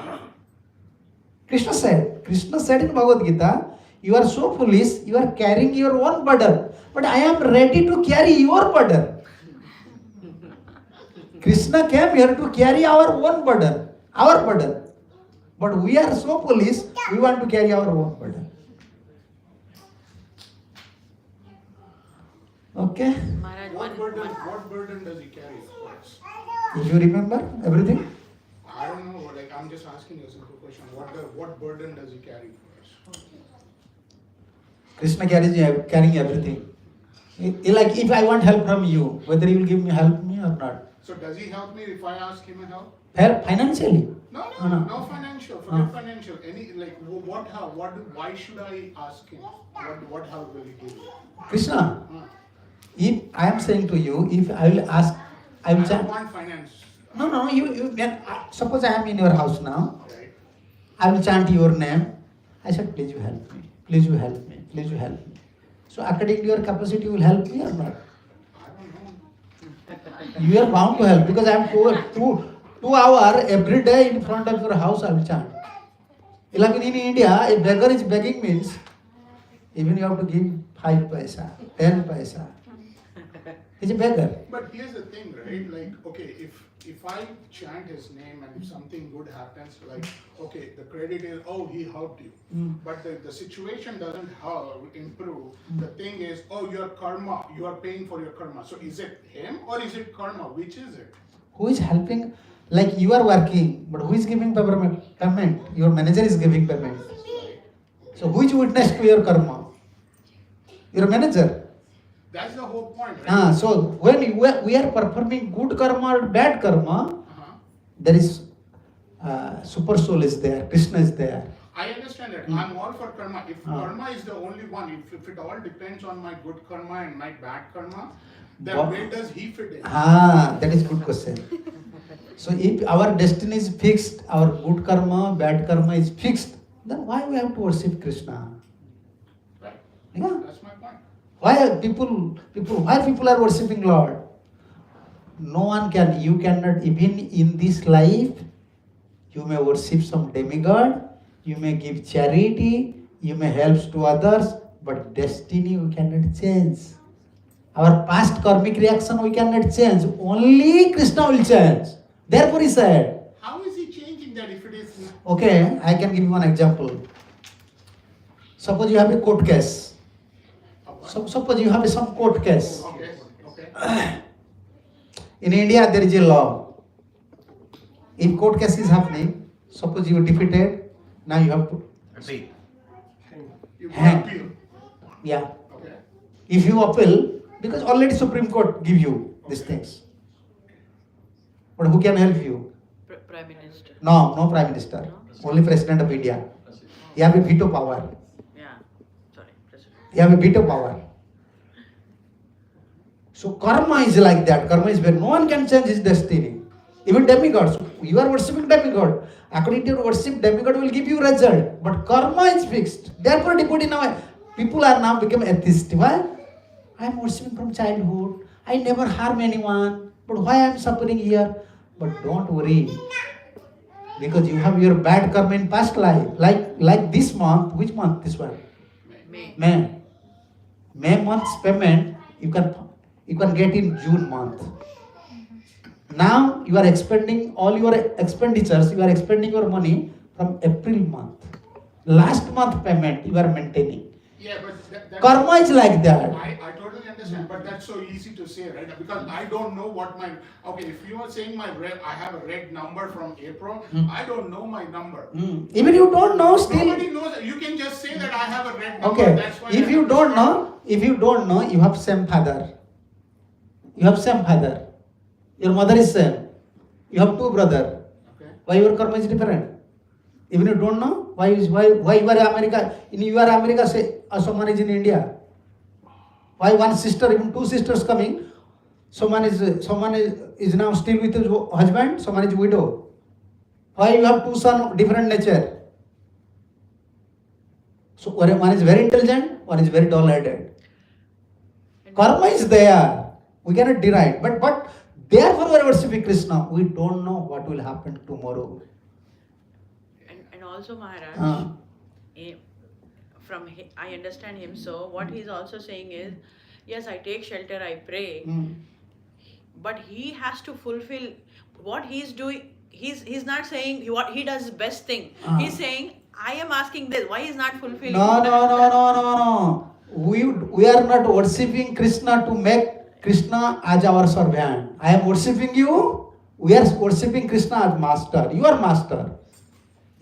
[SPEAKER 3] Krishna said in Bhagavad Gita, you are so foolish, you are carrying your own burden, but I am ready to carry your burden. Krishna came here to carry our own burden, But we are so foolish, we want to carry our own burden. Okay?
[SPEAKER 2] Maharaj,
[SPEAKER 9] What burden does he carry for us?
[SPEAKER 3] If you remember everything?
[SPEAKER 9] I don't know, like I'm just asking you a simple question. What burden does he carry for us?
[SPEAKER 3] Krishna carrying everything. Like if I want help from you, whether you will give me help me or not.
[SPEAKER 9] So does he help me if I ask him help?
[SPEAKER 3] Help financially?
[SPEAKER 9] No financial. Forget financial. Any like what help? Why should I ask him? What help will he give me?
[SPEAKER 3] Krishna, if I am saying to you, if I will ask, I will
[SPEAKER 9] don't want finance.
[SPEAKER 3] No, you suppose I am in your house now.
[SPEAKER 9] Right.
[SPEAKER 3] I will chant your name. I said, please you help me. Please you help me. Please you help me. So according to your capacity, you will help me or not?
[SPEAKER 9] I don't know.
[SPEAKER 3] You are bound to help because I am 2 hours every day in front of your house I will chant. Like in India, a beggar is begging means even you have to give 5 paisa, 10 paisa. He's a beggar.
[SPEAKER 9] But here's the thing, right? Like, okay, if I chant his name and if something good happens, like, okay, the credit is, oh, he helped you. But the situation doesn't improve. The thing is, oh, your karma, you are paying for your karma. So is it him or is it karma? Which is it?
[SPEAKER 3] Who is helping? Like you are working, but who is giving payment? Your manager is giving payment. So who is witness to your karma? Your manager.
[SPEAKER 9] That's the whole point, right?
[SPEAKER 3] So when we are performing good karma or bad karma, there is super soul is there, Krishna is there.
[SPEAKER 9] I understand that. I'm all for karma. If karma is the only one, if it all depends on my good karma and my bad karma, then where does he fit in?
[SPEAKER 3] That is good question. So if our destiny is fixed, our good karma, bad karma is fixed, then why we have to worship Krishna?
[SPEAKER 9] Right.
[SPEAKER 3] Yeah.
[SPEAKER 9] That's my point.
[SPEAKER 3] Why people are worshipping Lord? No one can, you cannot, even in this life, you may worship some demigod, you may give charity, you may help to others, but destiny we cannot change. Our past karmic reaction we cannot change. Only Krishna will change. Therefore he said.
[SPEAKER 9] How is he changing that if it is?
[SPEAKER 3] Okay, I can give you one example. Suppose you have a court case. Suppose you have some court case.
[SPEAKER 9] Okay.
[SPEAKER 3] In India there is a law. If court case is happening, suppose you are defeated, now you have to
[SPEAKER 9] You
[SPEAKER 3] hang.
[SPEAKER 9] appeal.
[SPEAKER 3] Yeah.
[SPEAKER 9] Okay.
[SPEAKER 3] If you appeal, because already Supreme Court give you these things. But who can help you?
[SPEAKER 2] Prime Minister.
[SPEAKER 3] No Prime Minister. Only President of India. You have a veto power.
[SPEAKER 2] Yeah. Sorry, President.
[SPEAKER 3] You have a veto power. So karma is like that. Karma is where no one can change his destiny. Even demigods. You are worshipping demigod. According to your worship, demigod will give you result. But karma is fixed. Therefore, people are now become atheist. Why? I am worshipping from childhood. I never harm anyone. But why I am suffering here? But don't worry. Because you have your bad karma in past life. Like this month. Which month this one?
[SPEAKER 2] May.
[SPEAKER 3] May month's payment you can get in June month. Now you are expending all your expenditures, you are expending your money from April month. Last month payment you are maintaining.
[SPEAKER 9] Yeah, but
[SPEAKER 3] Karma is like that.
[SPEAKER 9] I totally understand, but that's so easy to say, right? Because I don't know what my, okay, if you are saying I have a red number from April, I don't know my number.
[SPEAKER 3] Even you don't know still.
[SPEAKER 9] Nobody knows. You can just say that I have a red number.
[SPEAKER 3] Okay,
[SPEAKER 9] That's why
[SPEAKER 3] if you don't know, you have same father. You have same father. Your mother is same. You have two brother.
[SPEAKER 9] Okay.
[SPEAKER 3] Why your karma is different? Even you don't know why you are America. In you are America, say someone is in India. Why one sister, even two sisters coming? Someone is now still with his husband. Someone is widow. Why you have two sons different nature? So one is very intelligent, one is very dull-headed. Karma is there. We cannot deny it. But therefore we are worshipping Krishna. We don't know what will happen tomorrow.
[SPEAKER 2] And also Maharaj, I understand him, so what he's also saying is, yes, I take shelter, I pray, but he has to fulfill what he's doing. He's not saying what he does best thing. He's saying, I am asking this, why he's not fulfilling?
[SPEAKER 3] No. We are not worshipping Krishna to make Krishna as our servant. I am worshipping you. We are worshipping Krishna as master. You are master.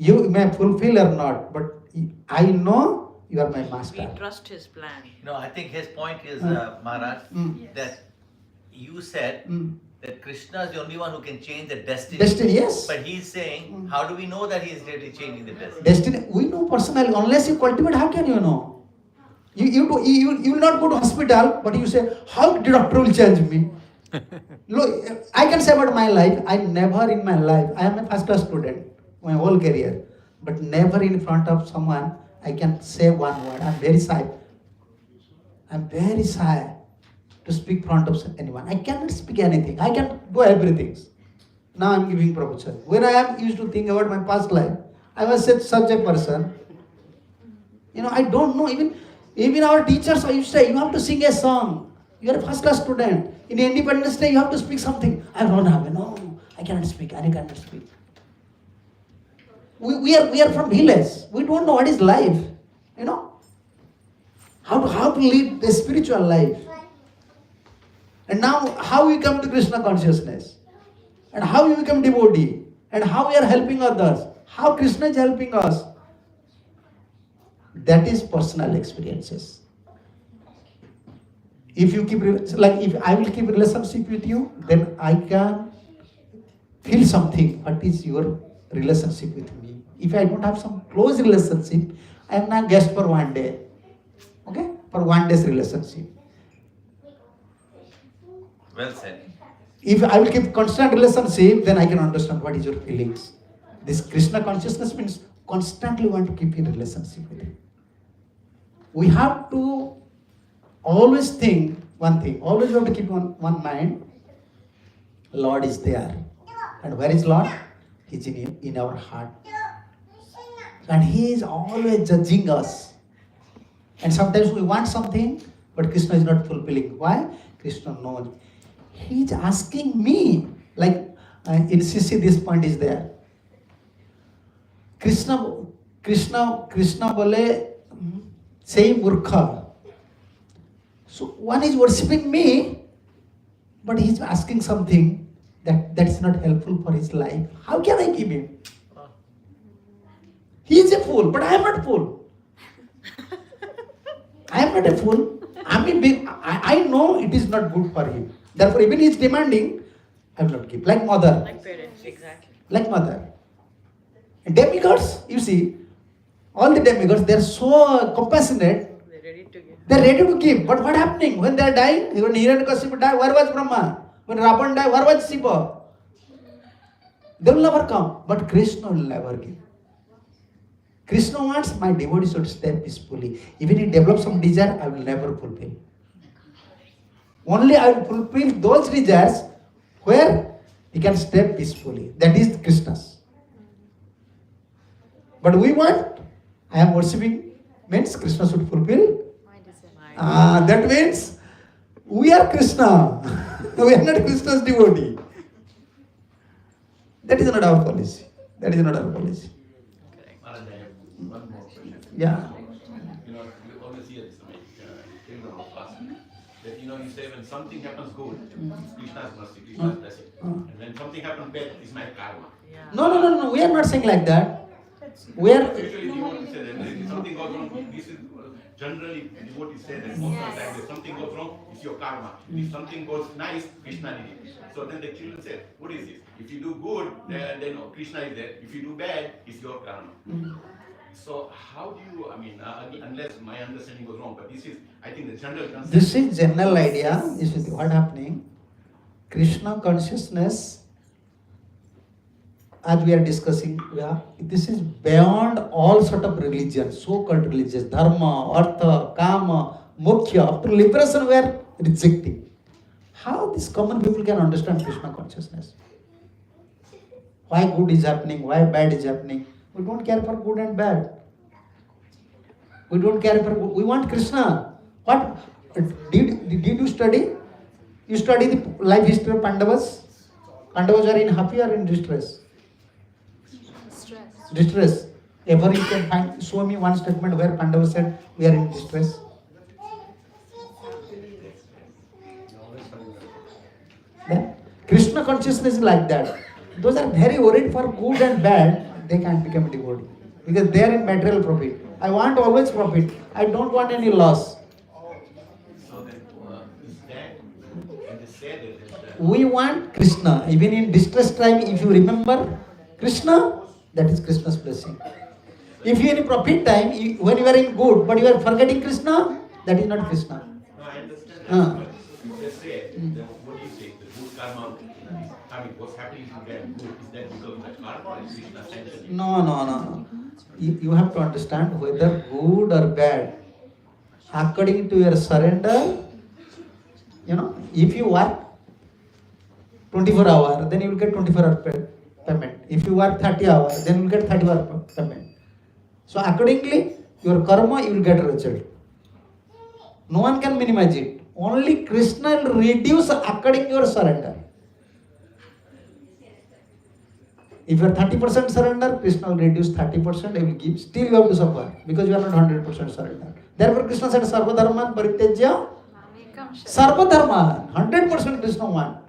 [SPEAKER 3] You may fulfill or not, but I know you are my master.
[SPEAKER 2] We trust his plan.
[SPEAKER 6] No, I think his point is, Maharaj, that you said that Krishna is the only one who can change the destiny.
[SPEAKER 3] Destiny, yes.
[SPEAKER 6] But he's saying, how do we know that he is really changing the destiny?
[SPEAKER 3] Destiny, we know personally. Unless you cultivate, how can you know? You will not go to hospital, but you say, how the doctor will change me? Look, I can say about my life, I never in my life, I am a first class student, my whole career, but never in front of someone I can say one word. I'm very shy. I'm very shy to speak in front of anyone. I cannot speak anything. I can do everything. Now I'm giving proposition. When I used to think about my past life, I was such a person. I don't know, even our teachers used to say, you have to sing a song. You are a first class student. In Independence Day, you have to speak something. I don't have. No, I cannot speak. I cannot speak. We are from village. We don't know what is life. How to lead a spiritual life. And now, how we come to Krishna consciousness. And how we become devotee. And how we are helping others. How Krishna is helping us. That is personal experiences. If you keep, like if I will keep relationship with you, then I can feel something. What is your relationship with me? If I don't have some close relationship, I am not guest for one day. Okay? For one day's relationship.
[SPEAKER 6] Well said.
[SPEAKER 3] If I will keep constant relationship, then I can understand what is your feelings. This Krishna consciousness means constantly want to keep in relationship with him. We have to always think one thing. Always have to keep one mind. Lord is there. And where is Lord? He is in our heart. And He is always judging us. And sometimes we want something, but Krishna is not fulfilling. Why? Krishna knows. He is asking me. Like in CC, this point is there. Krishna bole, say murkha. So one is worshipping me, but he is asking something that's not helpful for his life. How can I give him? He is a fool, but I am not fool. I am not a fool. I know it is not good for him. Therefore, even he is demanding, I will not give. Like mother.
[SPEAKER 2] Like parents, exactly.
[SPEAKER 3] Like mother. And demigods, you see, all the demigods, they are so compassionate.
[SPEAKER 2] They're ready to give.
[SPEAKER 3] They are ready to give. But what happening? When they are dying, when Hiranyakashipu died, where was Brahma? When Ravan died, where was Shiva? They will never come. But Krishna will never give. Krishna wants my devotees to stay peacefully. Even if he develops some desire, I will never fulfill. Only I will fulfill those desires where he can stay peacefully. That is Krishna's. But we want, I am worshipping, means Krishna should fulfill. That means we are Krishna. We are not Krishna's devotee. That is not our policy. That is not our policy.
[SPEAKER 4] Maharaja, I have one more question.
[SPEAKER 3] Yeah.
[SPEAKER 4] You know, you always hear this, kingdom of past. That you say when something happens good, it's Krishna's mercy, Krishna's blessing. And when something happens bad, it's my karma.
[SPEAKER 2] Yeah.
[SPEAKER 3] No. We are not saying like that. We are.
[SPEAKER 4] Usually devotees say that if something goes wrong, this is generally devotees say that most of the time if something goes wrong, it's your karma. If something goes nice, Krishna did it. So then the children say, what is this? If you do good, then Krishna is there. If you do bad, it's your karma. So how do you, unless my understanding was wrong, but this is, I think, the general concept.
[SPEAKER 3] This is general idea. This is what happening. Krishna consciousness, as we are discussing, this is beyond all sort of religions, so-called religions, dharma, artha, kama, moksha, up to liberation we are rejecting. How these common people can understand Krishna consciousness? Why good is happening, why bad is happening? We don't care for good and bad. We don't care for good. We want Krishna. What did you study? You study the life history of Pandavas? Pandavas are in happy or in distress? Distress. Ever you can find, show me one statement where Pandavas said we are in distress. Then Krishna consciousness is like that. Those are very worried for good and bad, they can't become a devotee. Because they are in material profit. I want always profit. I don't want any loss.
[SPEAKER 4] So then, is that, and they say that
[SPEAKER 3] We want Krishna. Even in distress time, if you remember Krishna, that is Krishna's blessing. If you are in profit time, when you are in good, but you are forgetting Krishna, that is not Krishna.
[SPEAKER 4] No, I understand that, but they say, what do you say, the good karma, what's happening to them good, is that because of the karma or is Krishna sanctioning?
[SPEAKER 3] No. You have to understand whether good or bad, according to your surrender, if you work 24 hours, then you will get 24 hour payment. If you work 30 hours, then you will get 30 hour payment. So accordingly, your karma, you will get a result. No one can minimize it. Only Krishna will reduce according to your surrender. If you are 30% surrender, Krishna will reduce 30%, he will give. Still you have to suffer because you are not 100% surrender. Therefore Krishna said, Sarva Dharman Paritejya. Sarva Dharman, 100% Krishna want.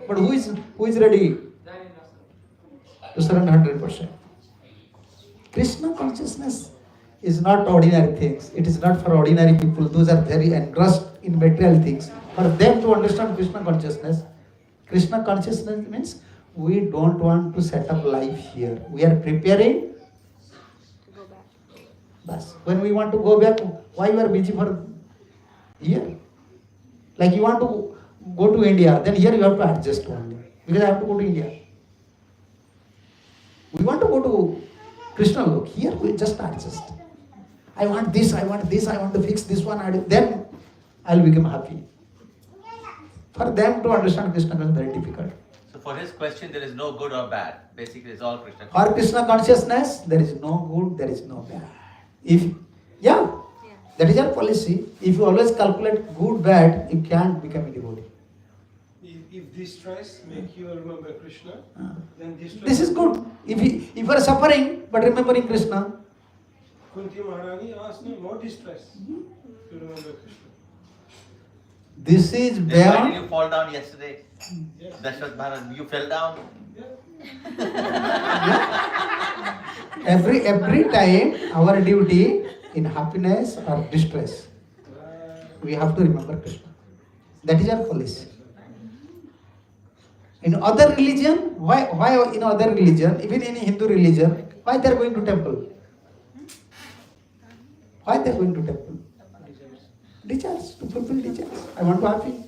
[SPEAKER 3] But who is ready to surrender 100%? Krishna consciousness is not ordinary things. It is not for ordinary people. Those are very engrossed in material things. For them to understand Krishna consciousness means we don't want to set up life here. We are preparing.
[SPEAKER 5] Go back.
[SPEAKER 3] Bas. When we want to go back, why you are busy for here? Like you want to go to India, then here you have to adjust only. Because I have to go to India. We want to go to Krishna Lok. Here we just adjust. I want this, I want this, I want to fix this one. Then I'll become happy. For them to understand Krishna is very difficult.
[SPEAKER 6] So for his question, there is no good or bad. Basically, it's all Krishna.
[SPEAKER 3] For Krishna consciousness, there is no good, there is no bad. That is our policy. If you always calculate good, bad, you can't become a devotee.
[SPEAKER 1] If distress make you remember Krishna, then distress.
[SPEAKER 3] This is good. If you are suffering but remembering Krishna.
[SPEAKER 1] Kunti Maharani asked me more distress to remember Krishna.
[SPEAKER 3] This is
[SPEAKER 6] Then
[SPEAKER 3] beyond.
[SPEAKER 6] why did you fall down yesterday?
[SPEAKER 1] Yes.
[SPEAKER 6] Dashrath Maharaj, you fell down?
[SPEAKER 3] Every time our duty in happiness or distress, we have to remember Krishna. That is our policy. In other religion, why in other religion, even in Hindu religion, why they are going to temple? Why they are going to temple? Desires, to fulfill desires. I want to happy.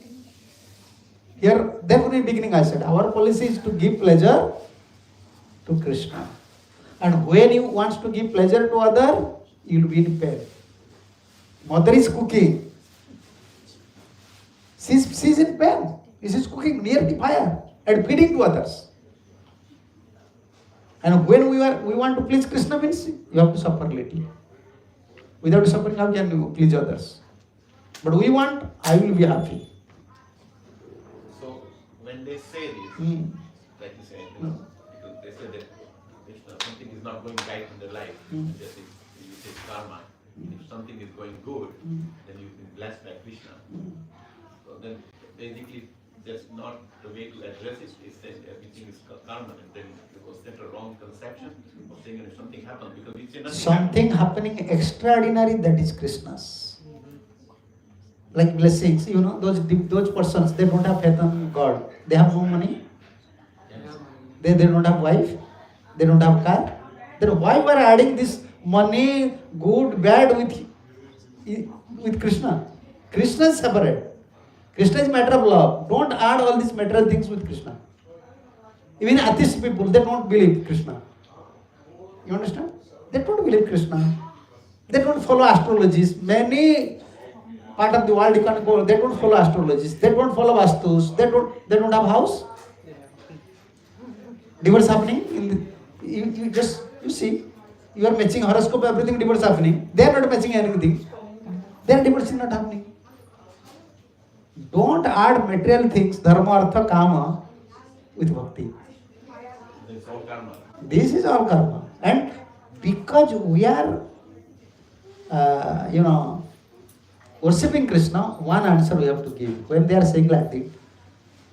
[SPEAKER 3] Here, then from the beginning I said, our policy is to give pleasure to Krishna. And when you want to give pleasure to other, you will be in pain. Mother is cooking. She's in pain. She is cooking near the fire and feeding to others. And when we want to please Krishna means you have to suffer little. Without suffering, how can you please others? But we want, I will be happy.
[SPEAKER 4] So when they say this, like you said, because they say that something is not going right in their life, just you say karma. If something is going good, then you've been blessed by Krishna. So then basically that's not the way to address it. It's that everything is karma, and then it was set a wrong conception of saying if something happens, because we say nothing
[SPEAKER 3] Something happening extraordinary, that is Krishna's. Like blessings, those persons, they don't have faith on God. They have no money. They don't have wife. They don't have car. Then why we are adding this money, good, bad with Krishna? Krishna is separate. Krishna is matter of love. Don't add all these material things with Krishna. Even atheist people, they don't believe Krishna. You understand? They don't believe Krishna. They don't follow astrologies. Many part of the world you can go, they don't follow astrologies. They don't follow vastus. They don't have house. Divorce happening. You see, you are matching horoscope, everything divorce happening. They are not matching anything. Their divorce is not happening. Don't add material things, dharma, artha, kama, with bhakti.
[SPEAKER 4] It's all karma.
[SPEAKER 3] This is all karma. And because we are, worshipping Krishna, one answer we have to give. When they are saying like this,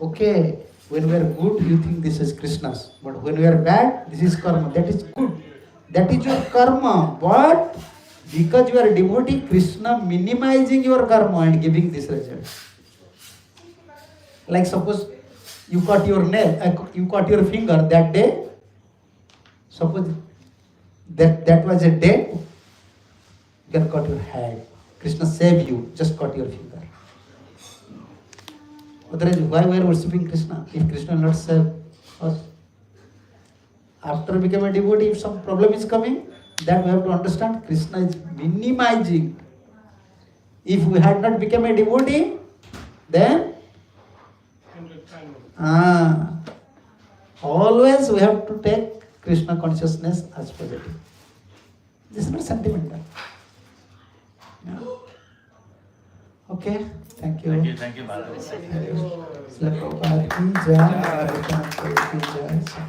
[SPEAKER 3] okay, when we are good, you think this is Krishna's. But when we are bad, this is karma. That is good. That is your karma. But because you are a devotee, Krishna minimizing your karma and giving this result. Like suppose you cut your nail, you cut your finger that day. Suppose that was a day, you can cut your head. Krishna save you, just cut your finger. Otherwise, why we are worshipping Krishna? If Krishna not save us. After becoming a devotee, if some problem is coming, that we have to understand Krishna is minimizing. If we had not become a devotee, then always we have to take Krishna consciousness as positive. This is not sentimental. No. Okay, thank you.
[SPEAKER 6] Thank you, Maharaja.
[SPEAKER 3] Prabhupada ki jai, Hare Krishna ki jai.